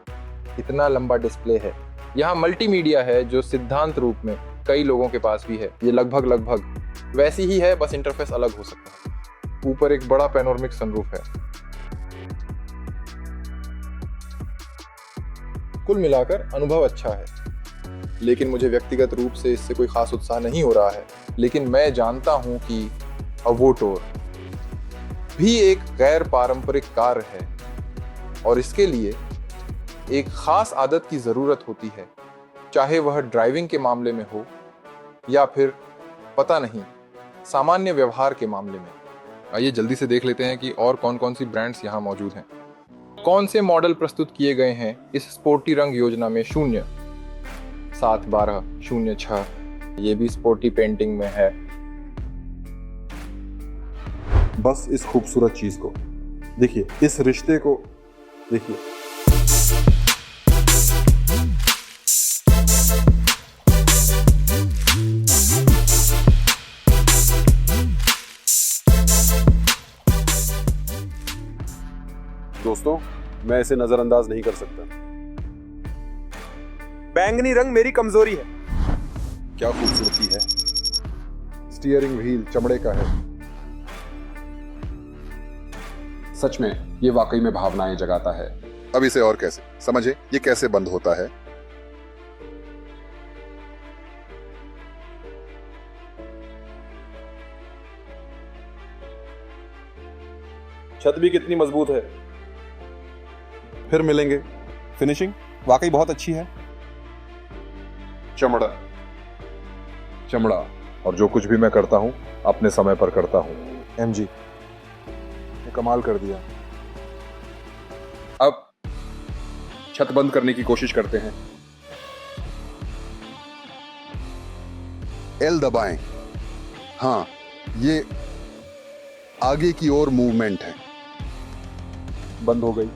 इतना लंबा डिस्प्ले है। यहाँ मल्टीमीडिया है, जो सिद्धांत रूप में कई लोगों के पास भी है। ये लगभग वैसी ही है, बस इंटरफेस अलग हो सकता है। ऊपर एक बड़ा पैनोरामिक सनरूफ है। कुल मिलाकर अनुभव अच्छा है, लेकिन मुझे व्यक्तिगत रूप से इससे कोई खास उत्साह नहीं हो रहा है। लेकिन मैं जानता हूं कि अवोटोर भी एक गैर पारंपरिक कार है और इसके लिए एक खास आदत की जरूरत होती है, चाहे वह ड्राइविंग के मामले में हो या फिर पता नहीं, सामान्य व्यवहार के मामले में। आइए जल्दी से देख लेते हैं कि और कौन कौन सी ब्रांड्स यहाँ मौजूद हैं। कौन से मॉडल प्रस्तुत किए गए हैं इस स्पोर्टी रंग योजना में? 0, 7, 12, 0, 6। ये भी स्पोर्टी पेंटिंग में है। बस इस खूबसूरत चीज को देखिए, इस रिश्ते को देखिए। दोस्तों, मैं इसे नजरअंदाज नहीं कर सकता। बैंगनी रंग मेरी कमजोरी है। क्या खूबसूरती है। स्टीयरिंग व्हील चमड़े का है। सच में ये वाकई में भावनाएं जगाता है। अब इसे और कैसे समझे, ये कैसे बंद होता है? छत भी कितनी मजबूत है। फिर मिलेंगे। फिनिशिंग वाकई बहुत अच्छी है। चमड़ा चमड़ा, और जो कुछ भी मैं करता हूं अपने समय पर करता हूं। एमजी ने कमाल कर दिया। अब छत बंद करने की कोशिश करते हैं। एल दबाएं। हाँ, ये आगे की ओर मूवमेंट है। बंद हो गई।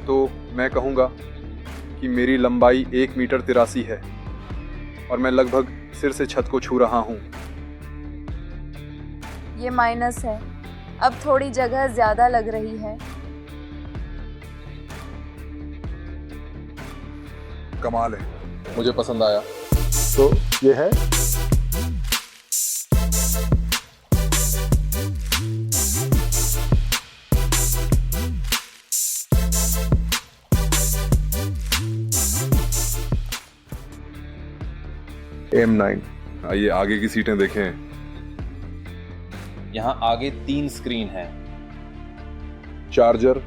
तो मैं कहूंगा कि मेरी लंबाई 1 मीटर 83 है और मैं लगभग सिर से छत को छू रहा हूं। ये माइनस है। अब थोड़ी जगह ज्यादा लग रही है। कमाल है। मुझे पसंद आया। तो ये है M9। आइए आगे की सीटें देखें। यहाँ आगे 3 स्क्रीन है। चार्जर।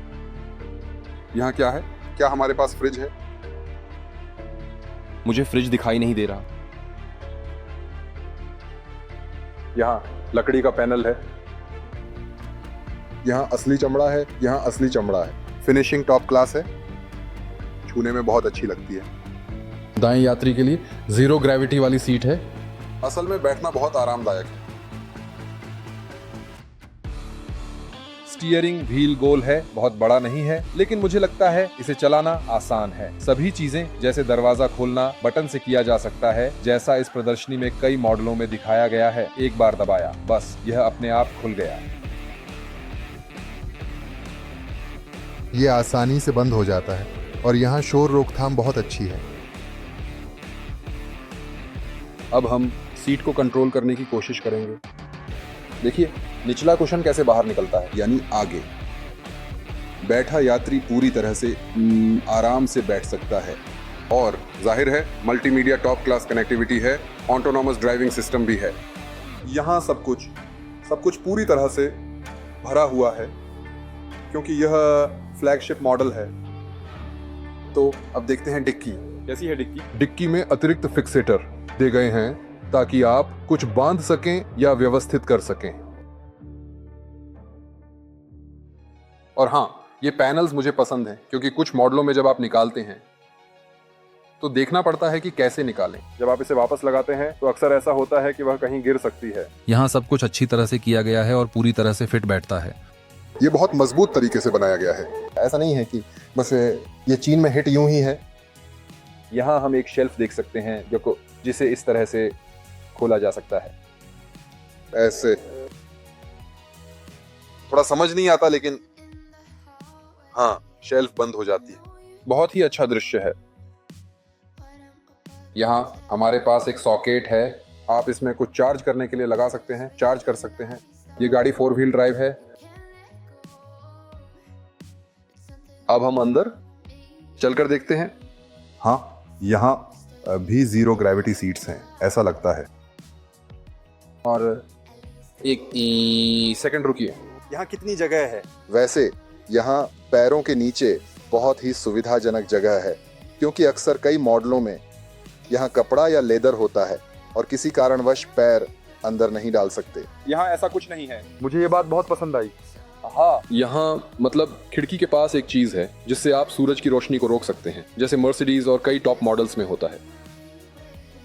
यहाँ क्या है? क्या हमारे पास फ्रिज है? मुझे फ्रिज दिखाई नहीं दे रहा। यहाँ लकड़ी का पैनल है। यहाँ असली चमड़ा है, यहाँ असली चमड़ा है। फिनिशिंग टॉप क्लास है, छूने में बहुत अच्छी लगती है। दाएं यात्री के लिए 0 ग्रेविटी वाली सीट है। असल में बैठना बहुत आरामदायक है। स्टीयरिंग व्हील गोल है, बहुत बड़ा नहीं है, लेकिन मुझे लगता है इसे चलाना आसान है। सभी चीजें जैसे दरवाजा खोलना बटन से किया जा सकता है, जैसा इस प्रदर्शनी में कई मॉडलों में दिखाया गया है। एक बार दबाया, बस यह अपने आप खुल गया। ये आसानी से बंद हो जाता है और यहाँ शोर रोकथाम बहुत अच्छी है। अब हम सीट को कंट्रोल करने की कोशिश करेंगे। देखिए निचला कुशन कैसे बाहर निकलता है। यानी आगे बैठा यात्री पूरी तरह से आराम से बैठ सकता है। और जाहिर है मल्टीमीडिया टॉप क्लास कनेक्टिविटी है, ऑटोनॉमस ड्राइविंग सिस्टम भी है। यहाँ सब कुछ पूरी तरह से भरा हुआ है, क्योंकि यह फ्लैगशिप मॉडल है। तो अब देखते हैं डिक्की। कैसी है डिक्की? डिक्की में अतिरिक्त फिक्सेटर दे गए हैं ताकि आप कुछ बांध सकें या व्यवस्थित कर सकें। और हाँ, ये पैनल्स मुझे पसंद हैं, क्योंकि कुछ मॉडलों में जब आप निकालते हैं तो देखना पड़ता है कि कैसे निकालें। जब आप इसे वापस लगाते हैं तो अक्सर ऐसा होता है कि वह कहीं गिर सकती है। यहाँ सब कुछ अच्छी तरह से किया गया है और पूरी तरह से फिट बैठता है। ये बहुत मजबूत तरीके से बनाया गया है। ऐसा नहीं है कि बस ये चीन में हिट यूं ही है। यहाँ हम एक शेल्फ देख सकते हैं जिसे इस तरह से खोला जा सकता है। ऐसे थोड़ा समझ नहीं आता, लेकिन हाँ, शेल्फ बंद हो जाती है। बहुत ही अच्छा दृश्य है। यहाँ हमारे पास एक सॉकेट है। आप इसमें कुछ चार्ज करने के लिए लगा सकते हैं, चार्ज कर सकते हैं। ये गाड़ी 4 व्हील ड्राइव है। अब हम अंदर चलकर देखते हैं। हाँ, यहाँ भी 0 ग्रेविटी सीट्स हैं, ऐसा लगता है। और एक सेकंड रुकिए, यहाँ कितनी जगह है? वैसे यहाँ पैरों के नीचे बहुत ही सुविधाजनक जगह है, क्योंकि अक्सर कई मॉडलों में यहाँ कपड़ा या लेदर होता है और किसी कारणवश पैर अंदर नहीं डाल सकते। यहाँ ऐसा कुछ नहीं है। मुझे ये बात बहुत पसंद आई। हाँ, यहाँ मतलब खिड़की के पास एक चीज है जिससे आप सूरज की रोशनी को रोक सकते हैं, जैसे मर्सिडीज और कई टॉप मॉडल्स में होता है।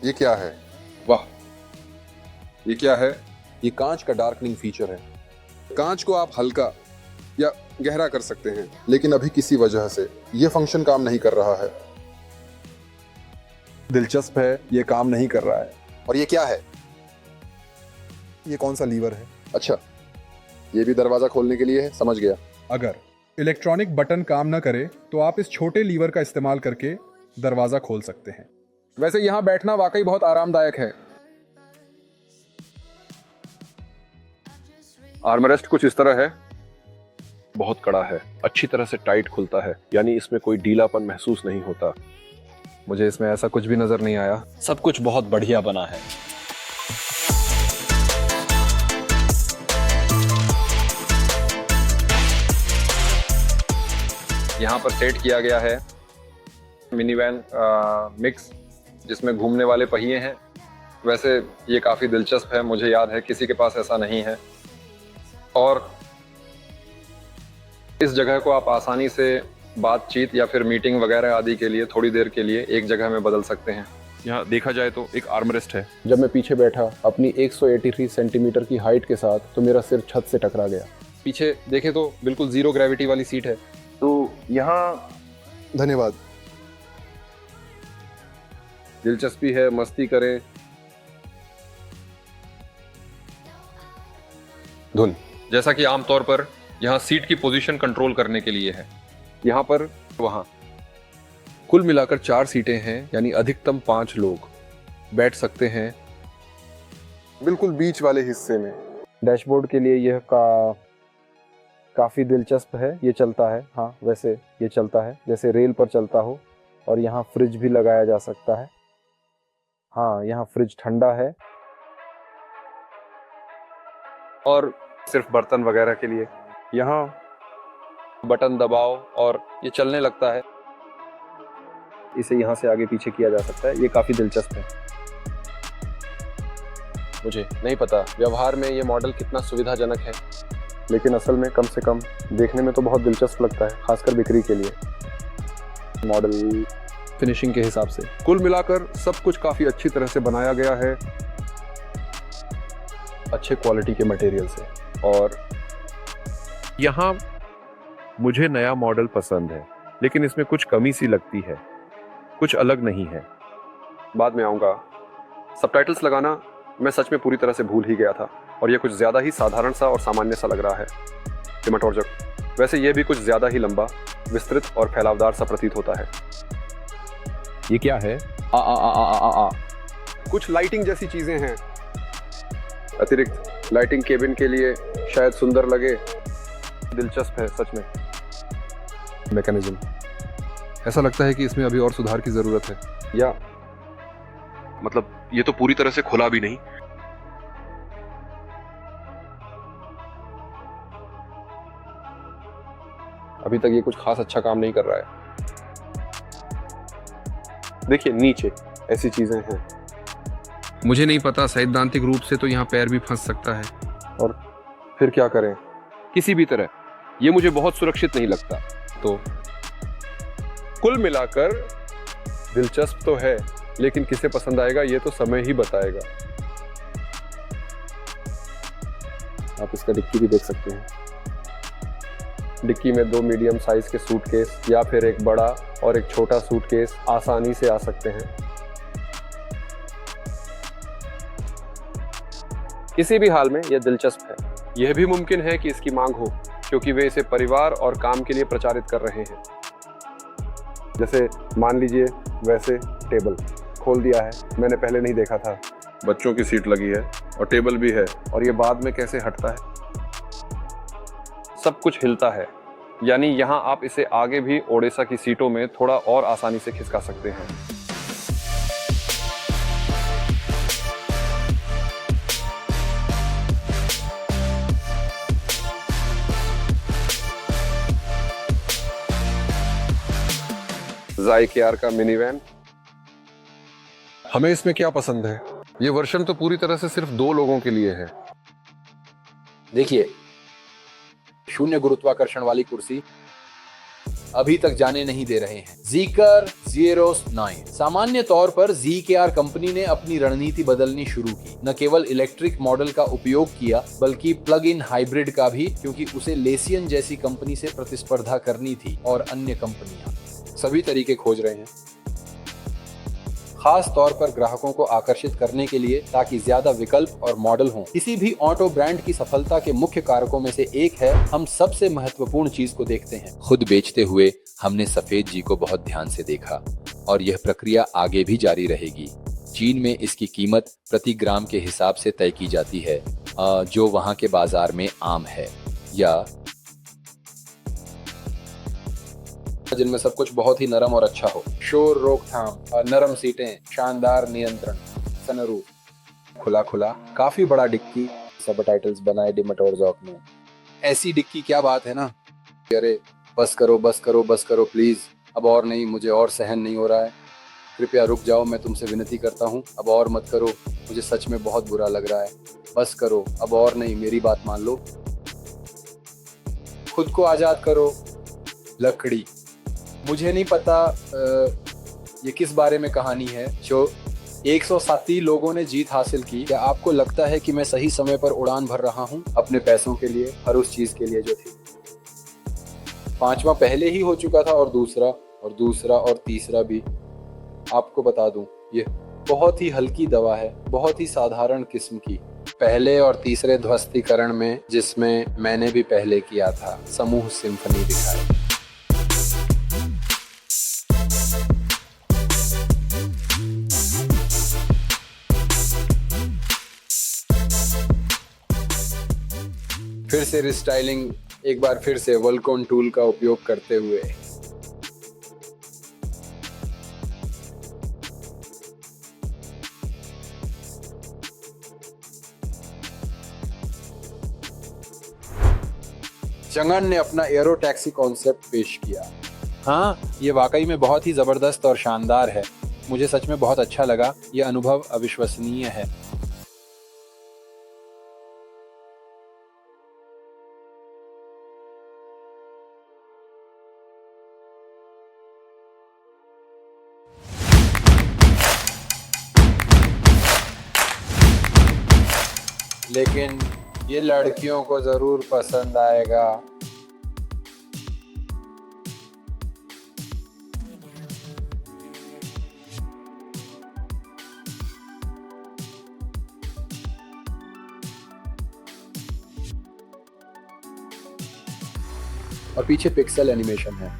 ये क्या है? वाह, ये क्या है? ये कांच का डार्कनिंग फीचर है। कांच को आप हल्का या गहरा कर सकते हैं, लेकिन अभी किसी वजह से ये फंक्शन काम नहीं कर रहा है। दिलचस्प है, ये काम नहीं कर रहा है। और ये क्या है? ये कौन सा लीवर है? अच्छा, ये भी दरवाजा खोलने के लिए है, समझ गया। अगर इलेक्ट्रॉनिक बटन काम न करे तो आप इस छोटे लीवर का इस्तेमाल करके दरवाजा खोल सकते हैं। वैसे यहाँ बैठना वाकई बहुत आरामदायक है। आर्मरेस्ट कुछ इस तरह है, बहुत कड़ा है, अच्छी तरह से टाइट खुलता है, यानी इसमें कोई ढीलापन महसूस नहीं होता। मुझे इसमें ऐसा कुछ भी नजर नहीं आया। सब कुछ बहुत बढ़िया बना है। यहाँ पर सेट किया गया है मिनी वैन मिक्स, जिसमें घूमने वाले पहिए हैं। वैसे ये काफ़ी दिलचस्प है, मुझे याद है किसी के पास ऐसा नहीं है। और इस जगह को आप आसानी से बातचीत या फिर मीटिंग वगैरह आदि के लिए थोड़ी देर के लिए एक जगह में बदल सकते हैं। यहाँ देखा जाए तो एक आर्मरेस्ट है। जब मैं पीछे बैठा अपनी 183 सेंटीमीटर की हाइट के साथ, तो मेरा सिर छत से टकरा गया। पीछे देखें तो बिल्कुल जीरो ग्रेविटी वाली सीट है। तो यहाँ धन्यवाद। दिलचस्पी है, मस्ती करें। धुन, जैसा कि आमतौर पर यहाँ सीट की पोजीशन कंट्रोल करने के लिए है, यहाँ पर वहाँ। कुल मिलाकर 4 सीटें हैं, यानी अधिकतम 5 लोग बैठ सकते हैं बिल्कुल बीच वाले हिस्से में। डैशबोर्ड के लिए यह काफ़ी दिलचस्प है। ये चलता है, हाँ वैसे ये चलता है जैसे रेल पर चलता हो। और यहाँ फ्रिज भी लगाया जा सकता है। हाँ, यहाँ फ्रिज ठंडा है। और सिर्फ बर्तन वगैरह के लिए यहाँ बटन दबाओ और ये चलने लगता है। इसे यहाँ से आगे पीछे किया जा सकता है। ये काफ़ी दिलचस्प है। मुझे नहीं पता व्यवहार में ये मॉडल कितना सुविधाजनक है, लेकिन असल में कम से कम देखने में तो बहुत दिलचस्प लगता है, खासकर बिक्री के लिए। मॉडल फिनिशिंग के हिसाब से कुल मिलाकर सब कुछ काफ़ी अच्छी तरह से बनाया गया है, अच्छे क्वालिटी के मटेरियल से। और यहाँ मुझे नया मॉडल पसंद है, लेकिन इसमें कुछ कमी सी लगती है, कुछ अलग नहीं है। बाद में आऊँगा। सबटाइटल्स लगाना मैं सच में पूरी तरह से भूल ही गया था, और यह कुछ ज़्यादा ही साधारण सा और सामान्य सा लग रहा है। सिनेमैटोग्राफ वैसे यह भी कुछ ज़्यादा ही लंबा, विस्तृत और फैलावदार सा प्रतीत होता है। ये क्या है? कुछ लाइटिंग जैसी चीज़ें हैं। अतिरिक्त लाइटिंग केबिन के लिए शायद सुंदर लगे। दिलचस्प है सच में। मैकेनिज्म ऐसा लगता है कि इसमें अभी और सुधार की ज़रूरत है, या मतलब ये तो पूरी तरह से खुला भी नहीं। अभी तक ये कुछ खास अच्छा काम नहीं कर रहा है। देखिए नीचे ऐसी चीजें हैं। मुझे नहीं पता, सैद्धांतिक रूप से तो यहाँ पैर भी फंस सकता है। और फिर क्या करें? किसी भी तरह ये मुझे बहुत सुरक्षित नहीं लगता। तो कुल मिलाकर दिलचस्प तो है, लेकिन किसे पसंद आएगा ये तो समय ही बताएगा। आप इसका डिक्की भी देख सकते हैं। डिक्की में 2 मीडियम साइज के सूटकेस या फिर एक बड़ा और एक छोटा सूटकेस आसानी से आ सकते हैं। किसी भी हाल में यह दिलचस्प है। यह भी मुमकिन है कि इसकी मांग हो, क्योंकि वे इसे परिवार और काम के लिए प्रचारित कर रहे हैं। जैसे मान लीजिए वैसे टेबल खोल दिया है, मैंने पहले नहीं देखा था। बच्चों की सीट लगी है और टेबल भी है, और ये बाद में कैसे हटता है। सब कुछ हिलता है, यानी यहाँ आप इसे आगे भी ओडेसा की सीटों में थोड़ा और आसानी से खिसका सकते हैं। ज़ाइकेआर का मिनी वैन। हमें इसमें क्या पसंद है? ये वर्जन तो पूरी तरह से सिर्फ 2 लोगों के लिए है। देखिए, शून्य गुरुत्वाकर्षण वाली कुर्सी अभी तक जाने नहीं दे रहे हैं। Zeekr Zeros 9। सामान्य तौर पर ZKR कंपनी ने अपनी रणनीति बदलनी शुरू की। न केवल इलेक्ट्रिक मॉडल का उपयोग किया, बल्कि प्लग इन हाइब्रिड का भी, क्योंकि उसे लेसियन जैसी कंपनी से प्रतिस्पर्धा करनी थी और अन्य कंपनियां सभी तरीके खोज रहे हैं। खास तौर पर ग्राहकों को आकर्षित करने के लिए, ताकि ज्यादा विकल्प और मॉडल हों। किसी भी ऑटो ब्रांड की सफलता के मुख्य कारकों में से एक है, हम सबसे महत्वपूर्ण चीज को देखते हैं। खुद बेचते हुए हमने सफेद जी को बहुत ध्यान से देखा और यह प्रक्रिया आगे भी जारी रहेगी। चीन में इसकी कीमत प्रति ग्राम के हिसाब से तय की जाती है, जो वहां के बाजार में आम है, या जिनमें सब कुछ बहुत ही नरम और अच्छा हो। शोर रोकथाम, नरम सीटें, शानदार नियंत्रण, सनरूफ, खुला खुला, काफी बड़ा डिक्की, सबटाइटल्स बनाए डिमटोरजॉक में। ऐसी डिक्की क्या बात है ना। अरे बस करो बस करो बस करो प्लीज, अब और नहीं, मुझे और सहन नहीं हो रहा है, कृपया रुक जाओ, मैं तुमसे विनती करता हूँ, अब और मत करो, मुझे सच में बहुत बुरा लग रहा है, बस करो, अब और नहीं, मेरी बात मान लो, खुद को आजाद करो। लकड़ी, मुझे नहीं पता ये किस बारे में कहानी है जो 137 लोगों ने जीत हासिल की। क्या आपको लगता है कि मैं सही समय पर उड़ान भर रहा हूँ अपने पैसों के लिए, हर उस चीज के लिए जो थी? 5वां पहले ही हो चुका था और दूसरा और दूसरा और तीसरा भी। आपको बता दूं, ये बहुत ही हल्की दवा है, बहुत ही साधारण किस्म की। पहले और तीसरे ध्वस्तीकरण में, जिसमें मैंने भी पहले किया था, समूह सिम्फनी दिखाई। फिर से रिस्टाइलिंग, एक बार फिर से वल्कोन टूल का उपयोग करते हुए। चंगन ने अपना एरो टैक्सी कॉन्सेप्ट पेश किया। हाँ, ये वाकई में बहुत ही जबरदस्त और शानदार है। मुझे सच में बहुत अच्छा लगा, ये अनुभव अविश्वसनीय है। लेकिन ये लड़कियों को जरूर पसंद आएगा। और पीछे पिक्सल एनिमेशन है,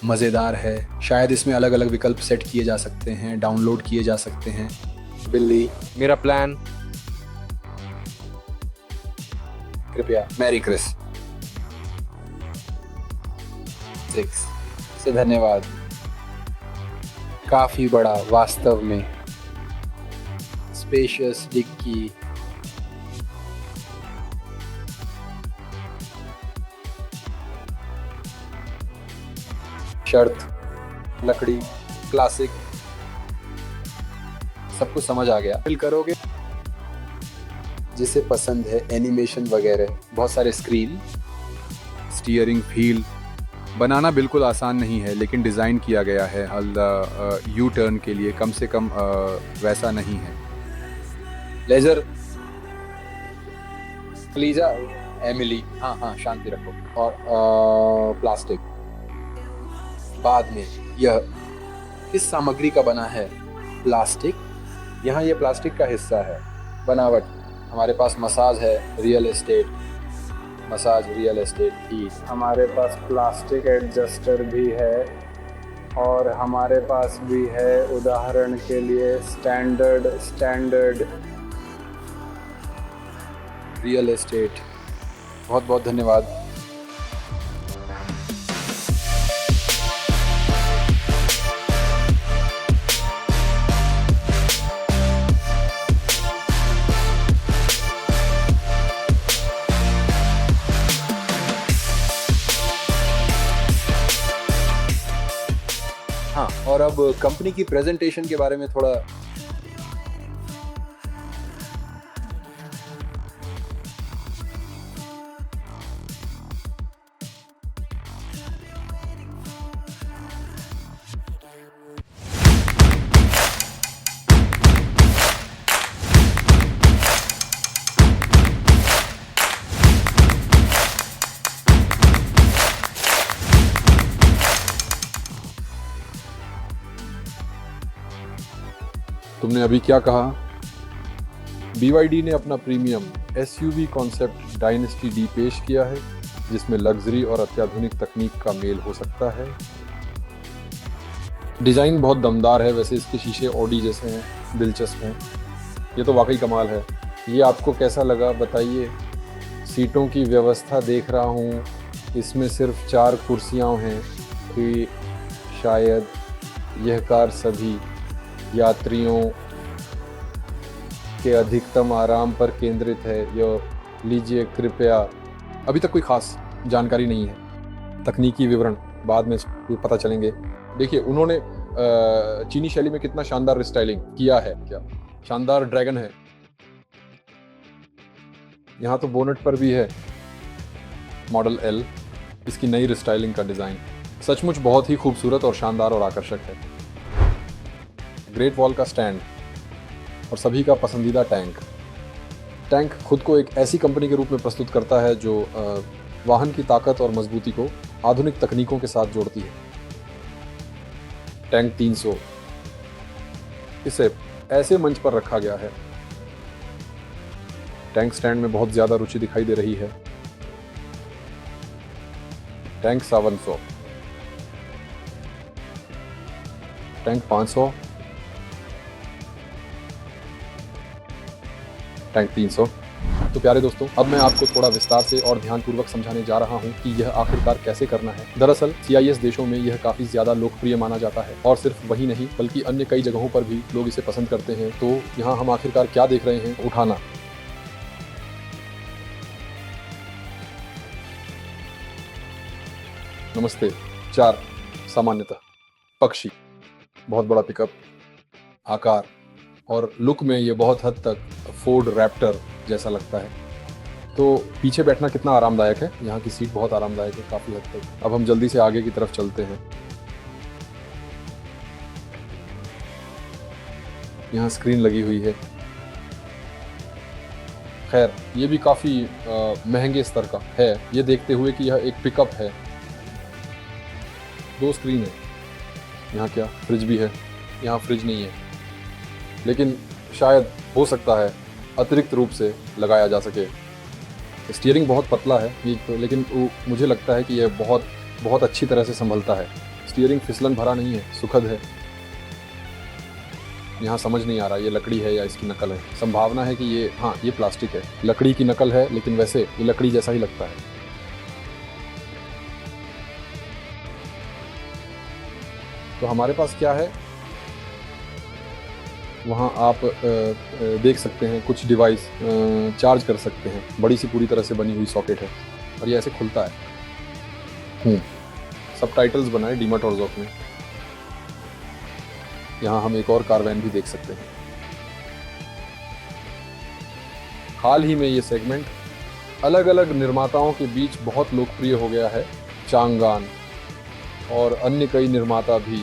मजेदार है। शायद इसमें अलग अलग विकल्प सेट किए जा सकते हैं, डाउनलोड किए जा सकते हैं। बिल्ली, मेरा प्लान, कृपया मैरी क्रिस 6 से धन्यवाद। काफी बड़ा, वास्तव में स्पेशियस डिक्की, शर्त, लकड़ी, क्लासिक, सब कुछ समझ आ गया। फिल करोगे जिसे पसंद है, एनिमेशन वगैरह, बहुत सारे स्क्रीन। स्टीयरिंग व्हील बनाना बिल्कुल आसान नहीं है, लेकिन डिज़ाइन किया गया है यू टर्न के लिए, कम से कम वैसा नहीं है। लेजर, लीजा, एमिली, हाँ शांति रखो। और प्लास्टिक। बाद में, यह किस सामग्री का बना है? प्लास्टिक। यहाँ ये प्लास्टिक का हिस्सा है। बनावट, हमारे पास मसाज है, real estate, massage, real estate ही। हमारे पास प्लास्टिक एडजस्टर भी है और हमारे पास भी है, उदाहरण के लिए, स्टैंडर्ड रियल एस्टेट। बहुत बहुत धन्यवाद। हाँ, और अब कंपनी की प्रेजेंटेशन के बारे में थोड़ा। तुमने अभी क्या कहा? BYD ने अपना premium SUV concept dynasty D पेश किया है, जिसमें लग्जरी और अत्याधुनिक तकनीक का मेल हो सकता है। डिज़ाइन बहुत दमदार है, वैसे इसके शीशे ऑडी जैसे हैं, दिलचस्प हैं। ये तो वाकई कमाल है। ये आपको कैसा लगा बताइए। सीटों की व्यवस्था देख रहा हूँ, इसमें सिर्फ 4 कुर्सियाँ हैं कि शायद यह कार सभी यात्रियों के अधिकतम आराम पर केंद्रित है। यह लीजिए कृपया। अभी तक कोई खास जानकारी नहीं है, तकनीकी विवरण बाद में पता चलेंगे। देखिए उन्होंने चीनी शैली में कितना शानदार रिस्टाइलिंग किया है। क्या शानदार ड्रैगन है। यहाँ तो बोनेट पर भी है मॉडल L, इसकी नई रिस्टाइलिंग का डिज़ाइन सचमुच बहुत ही खूबसूरत और शानदार और आकर्षक है। ग्रेट वॉल का स्टैंड और सभी का पसंदीदा टैंक खुद को एक ऐसी कंपनी के रूप में प्रस्तुत करता है जो वाहन की ताकत और मजबूती को आधुनिक तकनीकों के साथ जोड़ती है। टैंक 300 इसे ऐसे मंच पर रखा गया है। टैंक स्टैंड में बहुत ज़्यादा रुचि दिखाई दे रही है। Tank 700, tank 500, tank 300। तो प्यारे दोस्तों, अब मैं आपको थोड़ा विस्तार से और ध्यानपूर्वक समझाने जा रहा हूं कि यह आखिरकार कैसे करना है। दरअसल CIS देशों में यह काफ़ी ज़्यादा लोकप्रिय माना जाता है और सिर्फ वही नहीं बल्कि अन्य कई जगहों पर भी लोग इसे पसंद करते हैं। तो यहाँ हम आखिरकार क्या देख रहे हैं? उठाना। नमस्ते। 4 सामान्यतः पक्षी, बहुत बड़ा पिकअप, आकार और लुक में ये बहुत हद तक फोर्ड रैप्टर जैसा लगता है। तो पीछे बैठना कितना आरामदायक है। यहाँ की सीट बहुत आरामदायक है काफ़ी हद तक। अब हम जल्दी से आगे की तरफ चलते हैं। यहाँ स्क्रीन लगी हुई है। खैर ये भी काफ़ी महंगे स्तर का है, ये देखते हुए कि यह एक पिकअप है। 2 स्क्रीन है। यहाँ क्या फ्रिज भी है? यहाँ फ्रिज नहीं है, लेकिन शायद हो सकता है अतिरिक्त रूप से लगाया जा सके। स्टीयरिंग बहुत पतला है ये, लेकिन मुझे लगता है कि यह बहुत अच्छी तरह से संभलता है। स्टीयरिंग फिसलन भरा नहीं है, सुखद है। यहाँ समझ नहीं आ रहा ये लकड़ी है या इसकी नकल है। संभावना है कि ये प्लास्टिक है। लकड़ी की नकल है, लेकिन वैसे ये लकड़ी जैसा ही लगता है। तो हमारे पास क्या है? वहाँ आप देख सकते हैं कुछ डिवाइस चार्ज कर सकते हैं। बड़ी सी पूरी तरह से बनी हुई सॉकेट है और ये ऐसे खुलता है। सबटाइटल्स बनाए डीमट और जोक में। यहाँ हम एक और कारवैन भी देख सकते हैं। हाल ही में ये सेगमेंट अलग अलग निर्माताओं के बीच बहुत लोकप्रिय हो गया है। चांगान और अन्य कई निर्माता भी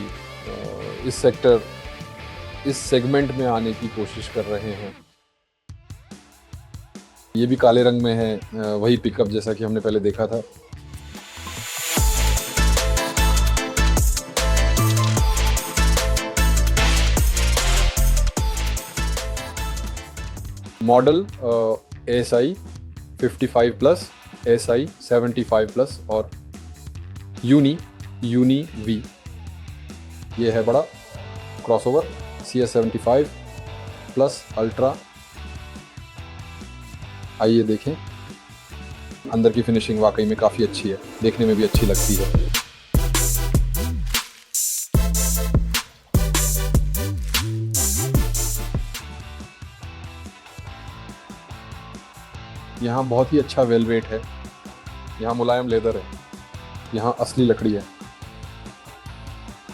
इस सेगमेंट में आने की कोशिश कर रहे हैं। ये भी काले रंग में है, वही पिकअप जैसा कि हमने पहले देखा था। मॉडल ASI 55+, ASI 75+ और यूनी V। ये है बड़ा क्रॉसओवर CS 75+ अल्ट्रा। आइए देखें। अंदर की फिनिशिंग वाकई में काफ़ी अच्छी है, देखने में भी अच्छी लगती है। यहाँ बहुत ही अच्छा वेलवेट है। यहाँ मुलायम लेदर है। यहाँ असली लकड़ी है।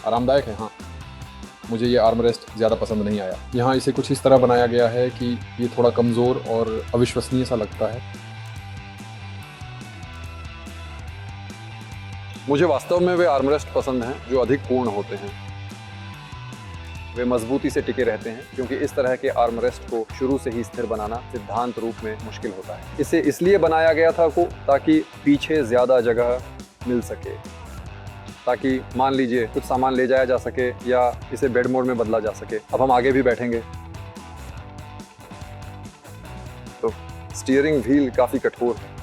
आरामदायक है। हाँ, मुझे ये आर्मरेस्ट ज़्यादा पसंद नहीं आया। यहाँ इसे कुछ इस तरह बनाया गया है कि ये थोड़ा कमज़ोर और अविश्वसनीय सा लगता है। मुझे वास्तव में वे आर्मरेस्ट पसंद हैं जो अधिक पूर्ण होते हैं। वे मजबूती से टिके रहते हैं, क्योंकि इस तरह के आर्मरेस्ट को शुरू से ही स्थिर बनाना सिद्धांत रूप में मुश्किल होता है। इसे इसलिए बनाया गया था ताकि पीछे ज़्यादा जगह मिल सके। ताकि मान लीजिए कुछ सामान ले जाया जा सके या इसे बेड मोड में बदला जा सके। अब हम आगे भी बैठेंगे तो स्टीयरिंग व्हील काफ़ी कठोर है।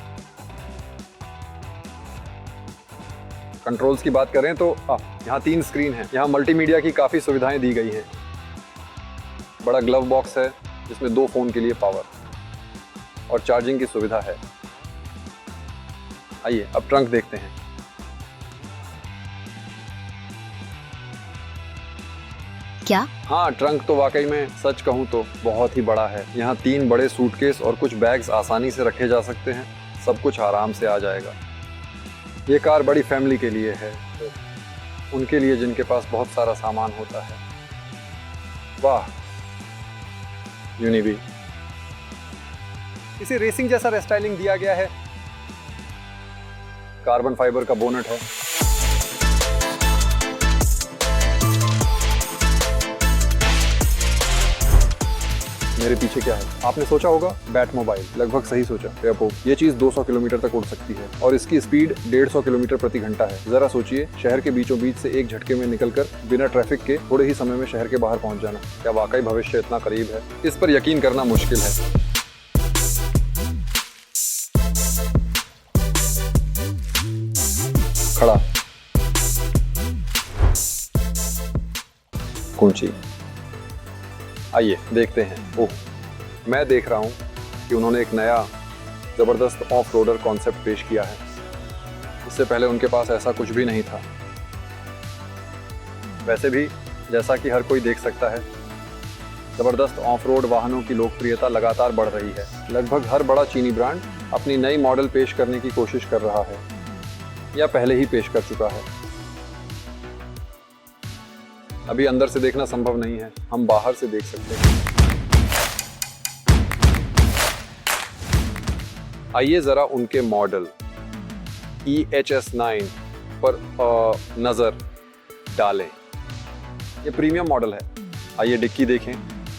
कंट्रोल्स की बात करें तो यहाँ 3 स्क्रीन है। यहाँ मल्टीमीडिया की काफ़ी सुविधाएं दी गई हैं। बड़ा ग्लव बॉक्स है जिसमें 2 फ़ोन के लिए पावर और चार्जिंग की सुविधा है। आइए अब ट्रंक देखते हैं। क्या? हाँ, ट्रंक तो वाकई में सच कहूँ तो बहुत ही बड़ा है। यहाँ 3 बड़े सूटकेस और कुछ बैग्स आसानी से रखे जा सकते हैं। सब कुछ आराम से आ जाएगा। ये कार बड़ी फैमिली के लिए है, उनके लिए जिनके पास बहुत सारा सामान होता है। वाह, यूनिबी। इसे रेसिंग जैसा रेस्टाइलिंग दिया गया है। कार्बन फाइबर का बोनट है। मेरे पीछे क्या है? आपने सोचा होगा बैट मोबाइल। लगभग सही सोचा। एयरपो ये चीज 200 किलोमीटर तक उड़ सकती है और इसकी स्पीड 150 किलोमीटर प्रति घंटा है। जरा सोचिए, शहर के बीचों बीच से एक झटके में निकलकर बिना ट्रैफिक के थोड़े ही समय में शहर के बाहर पहुंच जाना। क्या वाकई भविष्य इतना करीब है? इस पर यकीन करना मुश्किल है। खड़ा, कुंची। आइए देखते हैं। ओह, मैं देख रहा हूं कि उन्होंने एक नया ज़बरदस्त ऑफ रोडर कॉन्सेप्ट पेश किया है। इससे पहले उनके पास ऐसा कुछ भी नहीं था। वैसे भी जैसा कि हर कोई देख सकता है, ज़बरदस्त ऑफ रोड वाहनों की लोकप्रियता लगातार बढ़ रही है। लगभग हर बड़ा चीनी ब्रांड अपनी नई मॉडल पेश करने की कोशिश कर रहा है या पहले ही पेश कर चुका है। अभी अंदर से देखना संभव नहीं है, हम बाहर से देख सकते हैं। आइए जरा उनके मॉडल EHS9 पर नजर डालें। ये प्रीमियम मॉडल है। आइए डिक्की देखें।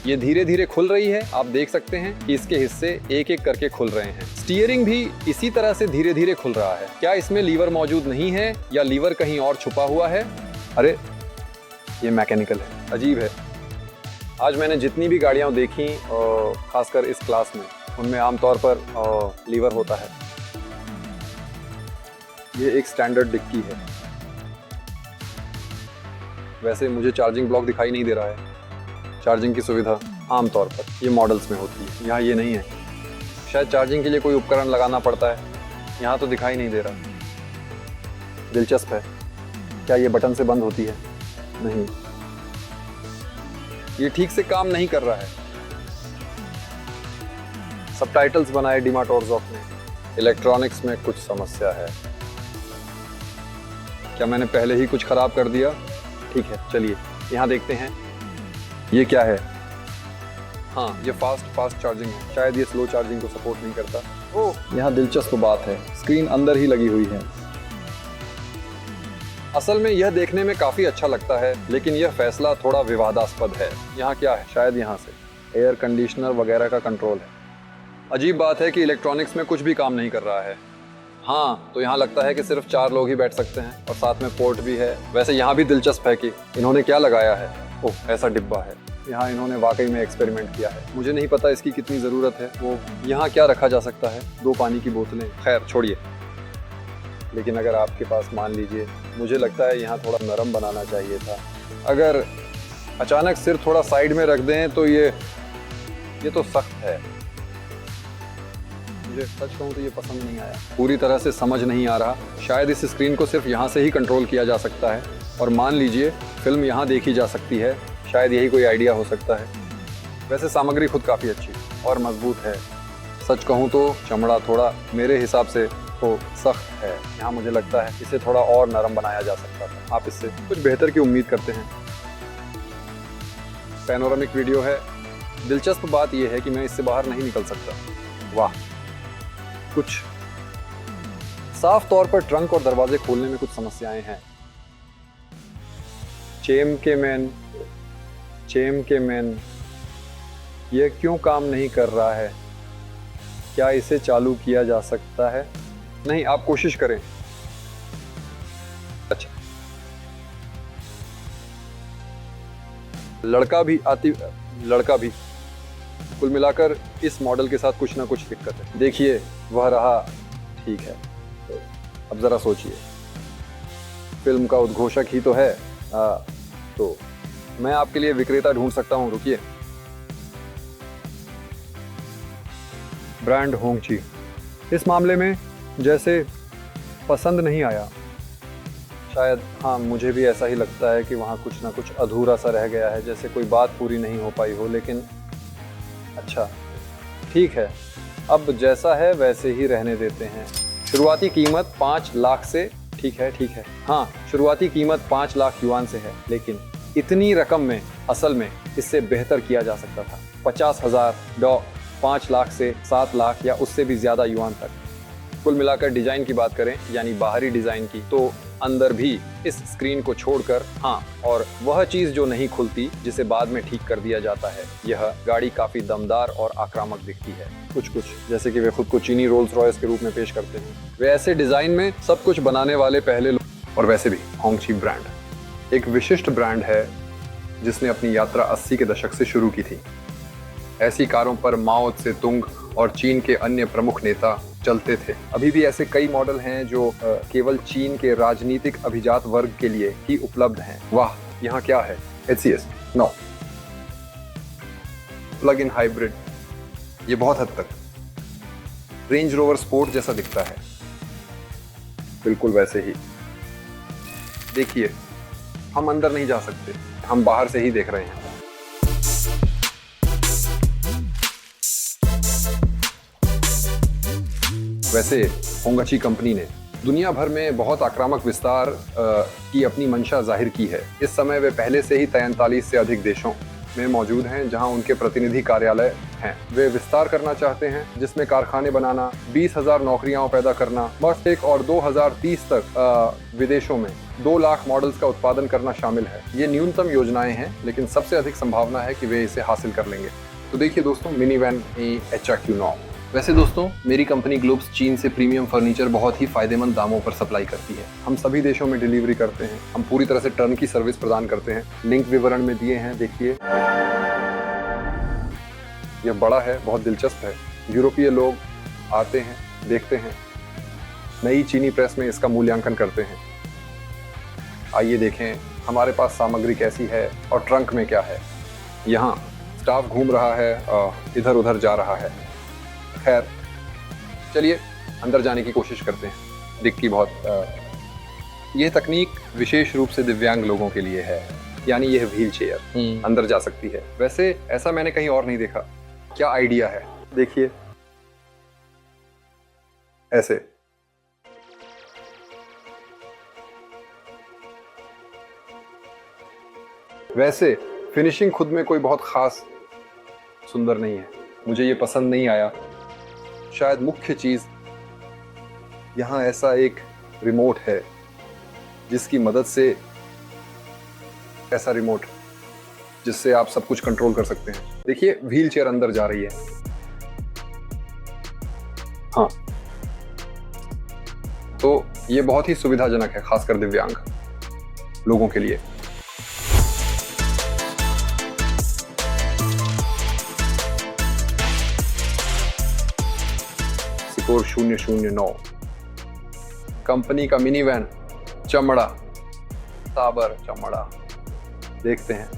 ये धीरे धीरे खुल रही है। आप देख सकते हैं कि इसके हिस्से एक एक करके खुल रहे हैं। स्टीयरिंग भी इसी तरह से धीरे धीरे खुल रहा है। क्या इसमें लीवर मौजूद नहीं है या लीवर कहीं और छुपा हुआ है? अरे, ये मैकेनिकल है। अजीब है। आज मैंने जितनी भी गाड़ियां देखी, खासकर इस क्लास में, उनमें आमतौर पर लीवर होता है। ये एक स्टैंडर्ड डिक्की है। वैसे मुझे चार्जिंग ब्लॉक दिखाई नहीं दे रहा है। चार्जिंग की सुविधा आमतौर पर ये मॉडल्स में होती है, यहाँ ये नहीं है। शायद चार्जिंग के लिए कोई उपकरण लगाना पड़ता है, यहाँ तो दिखाई नहीं दे रहा। दिलचस्प है। क्या ये बटन से बंद होती है? नहीं, ये ठीक से काम नहीं कर रहा है। सबटाइटल्स बनाए डिमाटोरज़ॉक ने। इलेक्ट्रॉनिक्स में कुछ समस्या है। क्या मैंने पहले ही कुछ खराब कर दिया? ठीक है, चलिए यहाँ देखते हैं। ये क्या है? हाँ, ये फास्ट चार्जिंग है। शायद ये स्लो चार्जिंग को सपोर्ट नहीं करता। ओह, यहाँ दिलचस्प बात है, स्क्रीन अंदर ही लगी हुई है। असल में यह देखने में काफी अच्छा लगता है, लेकिन यह फैसला थोड़ा विवादास्पद है। यहाँ क्या है? शायद यहाँ से एयर कंडीशनर वगैरह का कंट्रोल है। अजीब बात है कि इलेक्ट्रॉनिक्स में कुछ भी काम नहीं कर रहा है। हाँ, तो यहाँ लगता है कि सिर्फ 4 लोग ही बैठ सकते हैं और साथ में पोर्ट भी है। वैसे यहाँ भी दिलचस्प है कि इन्होंने क्या लगाया है। ओह, ऐसा डिब्बा है। यहाँ इन्होंने वाकई में एक्सपेरिमेंट किया है। मुझे नहीं पता इसकी कितनी ज़रूरत है। वो यहाँ क्या रखा जा सकता है? 2 पानी की बोतलें। खैर छोड़िए। लेकिन अगर आपके पास, मान लीजिए, मुझे लगता है यहाँ थोड़ा नरम बनाना चाहिए था। अगर अचानक सिर थोड़ा साइड में रख दें तो ये तो सख्त है। मुझे सच कहूँ तो ये पसंद नहीं आया। पूरी तरह से समझ नहीं आ रहा। शायद इस स्क्रीन को सिर्फ यहाँ से ही कंट्रोल किया जा सकता है और मान लीजिए फिल्म यहाँ देखी जा सकती है। शायद यही कोई आइडिया हो सकता है। वैसे सामग्री खुद काफ़ी अच्छी और मजबूत है। सच कहूँ तो चमड़ा थोड़ा मेरे हिसाब से तो सख्त है। यहाँ मुझे लगता है इसे थोड़ा और नरम बनाया जा सकता था। आप इससे कुछ बेहतर की उम्मीद करते हैं। पैनोरामिक वीडियो है। दिलचस्प बात यह है कि मैं इससे बाहर नहीं निकल सकता। वाह, कुछ साफ तौर पर ट्रंक और दरवाजे खोलने में कुछ समस्याएं हैं। चेम के मैन, यह क्यों काम नहीं कर रहा है? क्या इसे चालू किया जा सकता है? नहीं, आप कोशिश करें। अच्छा, लड़का भी कुल मिलाकर इस मॉडल के साथ कुछ ना कुछ दिक्कत है। देखिए वह रहा, ठीक है, तो अब ज़रा सोचिए, फिल्म का उद्घोषक ही तो है। तो मैं आपके लिए विक्रेता ढूंढ सकता हूँ, रुकिए। ब्रांड होंगची इस मामले में जैसे पसंद नहीं आया। शायद हाँ, मुझे भी ऐसा ही लगता है कि वहाँ कुछ ना कुछ अधूरा सा रह गया है, जैसे कोई बात पूरी नहीं हो पाई हो। लेकिन अच्छा ठीक है, अब जैसा है वैसे ही रहने देते हैं। शुरुआती कीमत 5 लाख से, ठीक है हाँ, शुरुआती कीमत 5 लाख युआन से है, लेकिन इतनी रकम में असल में इससे बेहतर किया जा सकता था। 50,000 डॉ 5 लाख से 7 लाख या उससे भी ज़्यादा युआन तक। कुल मिलाकर डिज़ाइन की बात करें, यानी बाहरी डिज़ाइन की, तो अंदर भी इस स्क्रीन को छोड़कर हाँ, और वह चीज़ जो नहीं खुलती जिसे बाद में ठीक कर दिया जाता है, यह गाड़ी काफ़ी दमदार और आक्रामक दिखती है। कुछ जैसे कि वे खुद को चीनी रोल्स रॉयस के रूप में पेश करते हैं। वे ऐसे डिज़ाइन में सब कुछ बनाने वाले पहले लोग। और वैसे भी होंगची ब्रांड एक विशिष्ट ब्रांड है जिसने अपनी यात्रा 80 के दशक से शुरू की थी। ऐसी कारों पर माओ त्से-तुंग और चीन के अन्य प्रमुख नेता चलते थे। अभी भी ऐसे कई मॉडल हैं जो केवल चीन के राजनीतिक अभिजात वर्ग के लिए ही उपलब्ध हैं। वाह, यहाँ क्या है? HCS 9 plug in hybrid. ये बहुत हद तक रेंज रोवर स्पोर्ट जैसा दिखता है, बिल्कुल वैसे ही। देखिए, हम अंदर नहीं जा सकते, हम बाहर से ही देख रहे हैं। वैसे होंगची कंपनी ने दुनिया भर में बहुत आक्रामक विस्तार की अपनी मंशा जाहिर की है। इस समय वे पहले से ही 43 से अधिक देशों में मौजूद हैं जहां उनके प्रतिनिधि कार्यालय हैं। वे विस्तार करना चाहते हैं जिसमें कारखाने बनाना, 20,000 नौकरियां पैदा करना, मस्टेक और 2030 तक विदेशों में 2 लाख मॉडल्स का उत्पादन करना शामिल है। ये न्यूनतम योजनाएं हैं, लेकिन सबसे अधिक संभावना है कि वे इसे हासिल कर लेंगे। तो देखिए दोस्तों, मिनी वैन HRQ9। वैसे दोस्तों, मेरी कंपनी ग्लोब्स चीन से प्रीमियम फर्नीचर बहुत ही फायदेमंद दामों पर सप्लाई करती है। हम सभी देशों में डिलीवरी करते हैं। हम पूरी तरह से टर्न की सर्विस प्रदान करते हैं। लिंक विवरण में दिए हैं, देखिए। यह बड़ा है, बहुत दिलचस्प है। यूरोपीय लोग आते हैं, देखते हैं, नई चीनी प्रेस में इसका मूल्यांकन करते हैं। आइए देखें हमारे पास सामग्री कैसी है और ट्रंक में क्या है। यहाँ स्टाफ घूम रहा है, इधर उधर जा रहा है। खैर, चलिए अंदर जाने की कोशिश करते हैं। डिक्की बहुत यह तकनीक विशेष रूप से दिव्यांग लोगों के लिए है, यानी यह व्हील चेयर अंदर जा सकती है। वैसे ऐसा मैंने कहीं और नहीं देखा। क्या आइडिया है, देखिए ऐसे। वैसे फिनिशिंग खुद में कोई बहुत खास सुंदर नहीं है, मुझे ये पसंद नहीं आया। शायद मुख्य चीज यहाँ ऐसा एक रिमोट है जिसकी मदद से, ऐसा रिमोट जिससे आप सब कुछ कंट्रोल कर सकते हैं। देखिए व्हील चेयर अंदर जा रही है। हाँ, तो ये बहुत ही सुविधाजनक है, खासकर दिव्यांग लोगों के लिए। सिकोर 009 कंपनी का मिनी वैन, चमड़ा, साबर चमड़ा। देखते हैं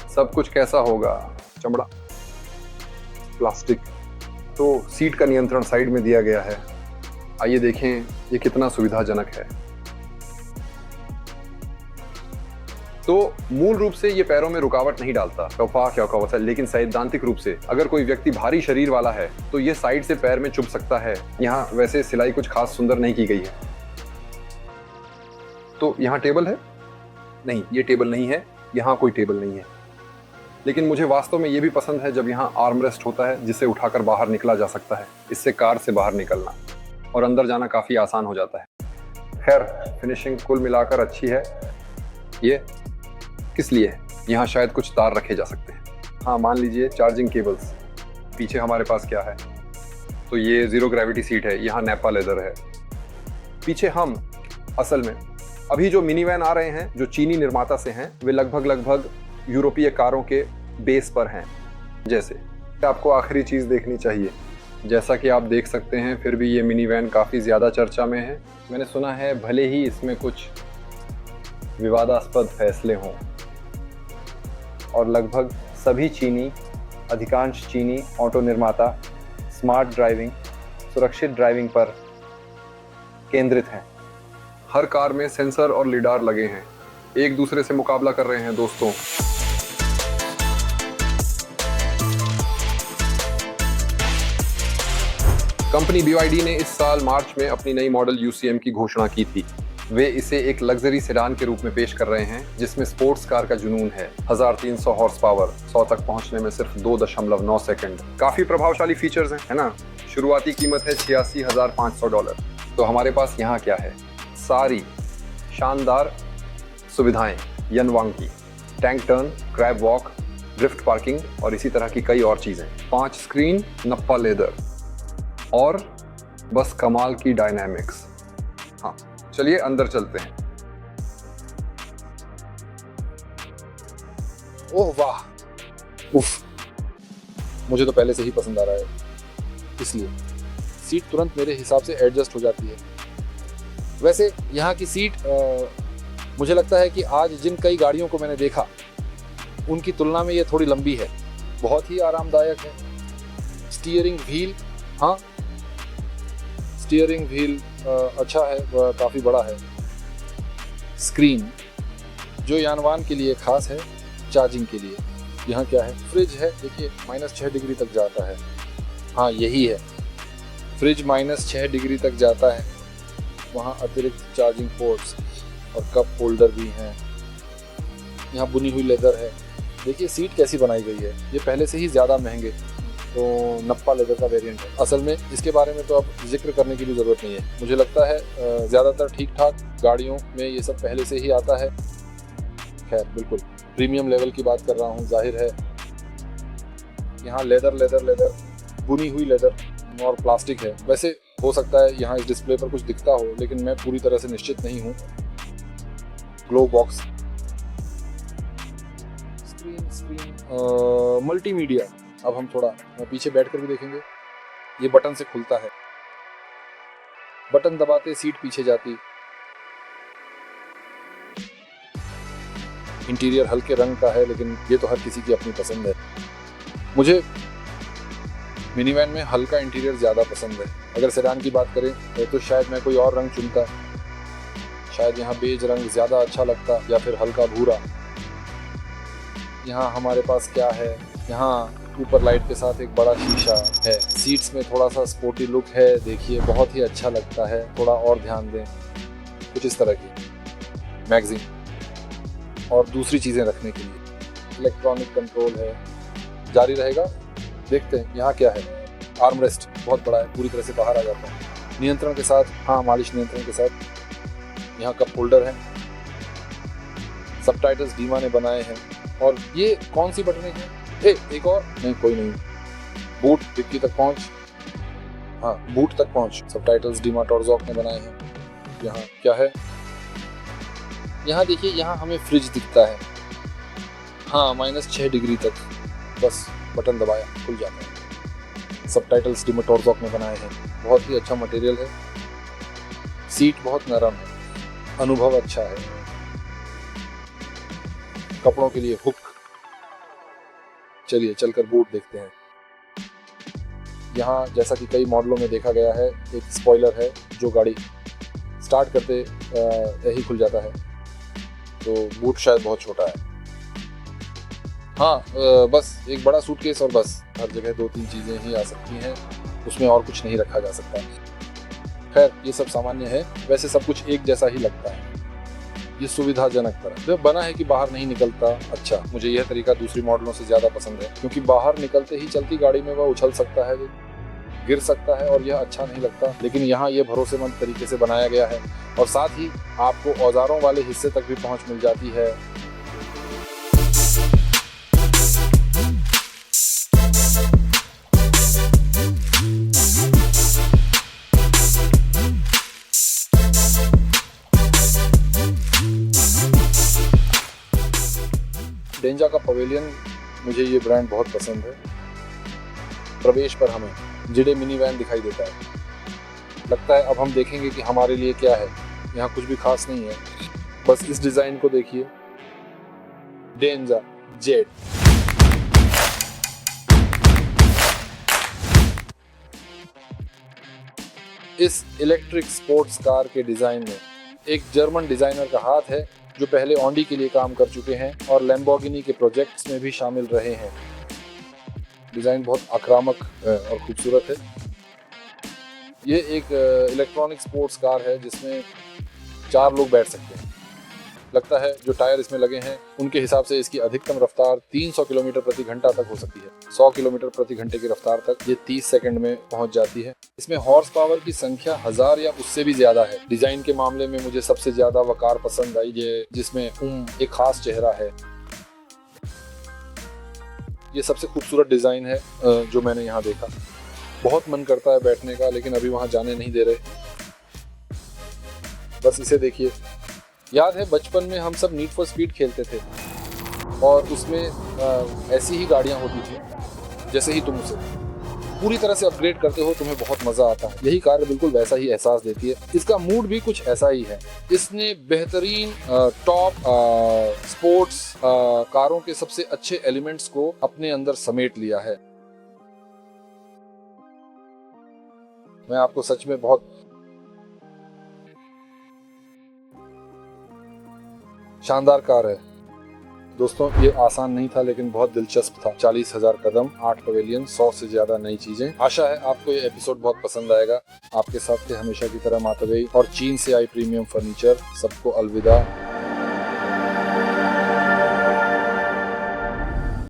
सब कुछ कैसा होगा। चमड़ा, प्लास्टिक। तो सीट का नियंत्रण साइड में दिया गया है। आइए देखें ये कितना सुविधाजनक है। तो मूल रूप से ये पैरों में रुकावट नहीं डालता, लेकिन सैद्धांतिक रूप से अगर कोई व्यक्ति भारी शरीर वाला है तो ये साइड से पैर में चुभ सकता है। यहाँ वैसे सिलाई कुछ खास सुंदर नहीं की गई है। तो यहाँ टेबल है? नहीं, ये टेबल नहीं है, यहाँ कोई टेबल नहीं है। लेकिन मुझे वास्तव में ये भी पसंद है जब यहाँ आर्म रेस्ट होता है जिसे उठाकर बाहर निकला जा सकता है। इससे कार से बाहर निकलना और अंदर जाना काफी आसान हो जाता है। खैर, फिनिशिंग कुल मिलाकर अच्छी है। ये किस लिए है? यहाँ शायद कुछ तार रखे जा सकते हैं। हाँ, मान लीजिए चार्जिंग केबल्स। पीछे हमारे पास क्या है? तो ये जीरो ग्रेविटी सीट है, यहाँ नेपा लेदर है। पीछे हम असल में अभी जो मिनी वैन आ रहे हैं जो चीनी निर्माता से हैं, वे लगभग यूरोपीय कारों के बेस पर हैं। जैसे आपको आखिरी चीज़ देखनी चाहिए, जैसा कि आप देख सकते हैं फिर भी ये मिनी वैन काफ़ी ज़्यादा चर्चा में है। मैंने सुना है भले ही इसमें कुछ विवादास्पद फैसले हों और लगभग सभी अधिकांश चीनी ऑटो निर्माता स्मार्ट ड्राइविंग, सुरक्षित ड्राइविंग पर केंद्रित हैं। हर कार में सेंसर और लिडार लगे हैं, एक दूसरे से मुकाबला कर रहे हैं दोस्तों। कंपनी BYD ने इस साल मार्च में अपनी नई मॉडल UCM की घोषणा की थी। वे इसे एक लग्जरी सेडान के रूप में पेश कर रहे हैं जिसमें स्पोर्ट्स कार का जुनून है। 1300 हॉर्स पावर, 100 तक पहुंचने में सिर्फ 2.9 सेकंड। काफी प्रभावशाली फीचर्स हैं, है ना? शुरुआती कीमत है $86,500। तो हमारे पास यहाँ क्या है? सारी शानदार सुविधाएं यनवांग की, tank turn, crab walk, drift parking और इसी तरह की कई और चीजें। 5 स्क्रीन, नप्पा लेदर और बस कमाल की डायनामिक्स। हाँ, चलिए अंदर चलते हैं। ओह वाह, उफ, मुझे तो पहले से ही पसंद आ रहा है, इसलिए सीट तुरंत मेरे हिसाब से एडजस्ट हो जाती है। वैसे यहाँ की सीट मुझे लगता है कि आज जिन कई गाड़ियों को मैंने देखा उनकी तुलना में ये थोड़ी लंबी है, बहुत ही आरामदायक है। स्टीयरिंग व्हील, हाँ स्टीयरिंग व्हील अच्छा है, वह काफ़ी बड़ा है। स्क्रीन जो यानवान के लिए खास है, चार्जिंग के लिए। यहाँ क्या है? फ्रिज है, देखिए -6 डिग्री तक जाता है। हाँ यही है, फ्रिज -6 डिग्री तक जाता है। वहाँ अतिरिक्त चार्जिंग पोर्ट्स और कप होल्डर भी हैं। यहाँ बुनी हुई लेदर है। देखिए सीट कैसी बनाई गई है, ये पहले से ही ज़्यादा महंगे तो नप्पा लेदर का वेरिएंट है। असल में इसके बारे में तो अब जिक्र करने की भी ज़रूरत नहीं है। मुझे लगता है ज़्यादातर ठीक ठाक गाड़ियों में ये सब पहले से ही आता है। खैर बिल्कुल प्रीमियम लेवल की बात कर रहा हूँ, जाहिर है। यहाँ लेदर बुनी हुई लेदर और प्लास्टिक है। वैसे हो सकता है यहाँ इस डिस्प्ले पर कुछ दिखता हो, लेकिन मैं पूरी तरह से निश्चित नहीं हूँ। Glove box, screen, multimedia. अब हम थोड़ा पीछे बैठ कर भी देखेंगे। ये बटन से खुलता है, बटन दबाते सीट पीछे जाती। इंटीरियर हल्के रंग का है, लेकिन ये तो हर किसी की अपनी पसंद है। मुझे मिनीवैन में हल्का इंटीरियर ज़्यादा पसंद है। अगर सेडान की बात करें तो शायद मैं कोई और रंग चुनता। शायद यहाँ बेज रंग ज़्यादा अच्छा लगता, या फिर हल्का भूरा। यहाँ हमारे पास क्या है? यहाँ ऊपर लाइट के साथ एक बड़ा शीशा है। सीट्स में थोड़ा सा स्पोर्टी लुक है, देखिए बहुत ही अच्छा लगता है। थोड़ा और ध्यान दें, कुछ इस तरह की मैगजीन और दूसरी चीज़ें रखने के लिए। इलेक्ट्रॉनिक कंट्रोल है, जारी रहेगा। देखते हैं यहाँ क्या है। आर्मरेस्ट बहुत बड़ा है, पूरी तरह से बाहर आ जाता है। नियंत्रण के साथ, हाँ मालिश नियंत्रण के साथ। यहाँ कप होल्डर है। सबटाइटल्स डीमा ने बनाए हैं। और ये कौन सी बटन है? एक और नहीं, कोई नहीं। बूट, डिक्की तक पहुंच, हाँ बूट तक पहुंच। सबटाइटल्स डीमा टॉर्जॉक ने बनाए हैं। यहाँ क्या है? यहाँ देखिए, यहाँ हमें फ्रिज दिखता है। हाँ -6 डिग्री तक, बस बटन दबाया खुल जाता है। सबटाइटल्स डीमा टॉर्जॉक ने बनाए हैं। बहुत ही अच्छा मटेरियल है। सीट बहुत नरम है, अनुभव अच्छा है। कपड़ों के लिए हुक। चलिए चलकर बूट देखते हैं। यहाँ जैसा कि कई मॉडलों में देखा गया है, एक स्पॉइलर है जो गाड़ी स्टार्ट करते ही खुल जाता है। तो बूट शायद बहुत छोटा है। हाँ बस एक बड़ा सूटकेस और बस। हर जगह 2-3 चीज़ें ही आ सकती हैं, उसमें और कुछ नहीं रखा जा सकता। खैर ये सब सामान्य है। वैसे सब कुछ एक जैसा ही लगता है। ये सुविधाजनक तरह जब बना है कि बाहर नहीं निकलता। अच्छा, मुझे यह तरीका दूसरी मॉडलों से ज़्यादा पसंद है, क्योंकि बाहर निकलते ही चलती गाड़ी में वह उछल सकता है, गिर सकता है और यह अच्छा नहीं लगता। लेकिन यहाँ ये भरोसेमंद तरीके से बनाया गया है और साथ ही आपको औजारों वाले हिस्से तक भी पहुँच मिल जाती है। डेंजा का पवेलियन, मुझे ये ब्रांड बहुत पसंद है। प्रवेश पर हमें जिडे मिनी वैन दिखाई देता है। लगता है अब हम देखेंगे कि हमारे लिए क्या है। यहाँ कुछ भी खास नहीं है, बस इस डिजाइन को देखिए, डेंजा जेड। इस इलेक्ट्रिक स्पोर्ट्स कार के डिजाइन में एक जर्मन डिजाइनर का हाथ है, जो पहले ऑडी के लिए काम कर चुके हैं और लैम्बोर्गिनी के प्रोजेक्ट्स में भी शामिल रहे हैं। डिजाइन बहुत आक्रामक और खूबसूरत है। ये एक इलेक्ट्रॉनिक स्पोर्ट्स कार है जिसमें 4 लोग बैठ सकते हैं। लगता है जो टायर इसमें लगे हैं उनके हिसाब से इसकी अधिकतम रफ्तार 300 किलोमीटर प्रति घंटा तक हो सकती है। 100 किलोमीटर प्रति घंटे की रफ्तार तक ये 30 सेकंड में पहुंच जाती है। इसमें हॉर्स पावर की संख्या 1000 या उससे भी ज्यादा है। डिजाइन के मामले में मुझे सबसे ज्यादा वो कार पसंद आई जिसमें एक खास चेहरा है। ये सबसे खूबसूरत डिजाइन है जो मैंने यहाँ देखा। बहुत मन करता है बैठने का, लेकिन अभी वहां जाने नहीं दे रहे। बस इसे देखिए। याद है बचपन में हम सब नीड फॉर स्पीड खेलते थे और उसमें ऐसी ही गाड़ियां होती थी। जैसे ही तुम उसे पूरी तरह से अपग्रेड करते हो तुम्हें बहुत मजा आता है। यही कार बिल्कुल वैसा ही एहसास देती है। इसका मूड भी कुछ ऐसा ही है। इसने बेहतरीन टॉप स्पोर्ट्स कारों के सबसे अच्छे एलिमेंट्स को अपने अंदर समेट लिया है। मैं आपको सच में बहुत शानदार कार है दोस्तों। ये आसान नहीं था लेकिन बहुत दिलचस्प था। 40,000 कदम, 8 पवेलियन, 100 से ज्यादा नई चीजें। आशा है आपको ये एपिसोड बहुत पसंद आएगा। आपके साथ थे हमेशा की तरह मातवेई और चीन से आई प्रीमियम फर्नीचर। सबको अलविदा।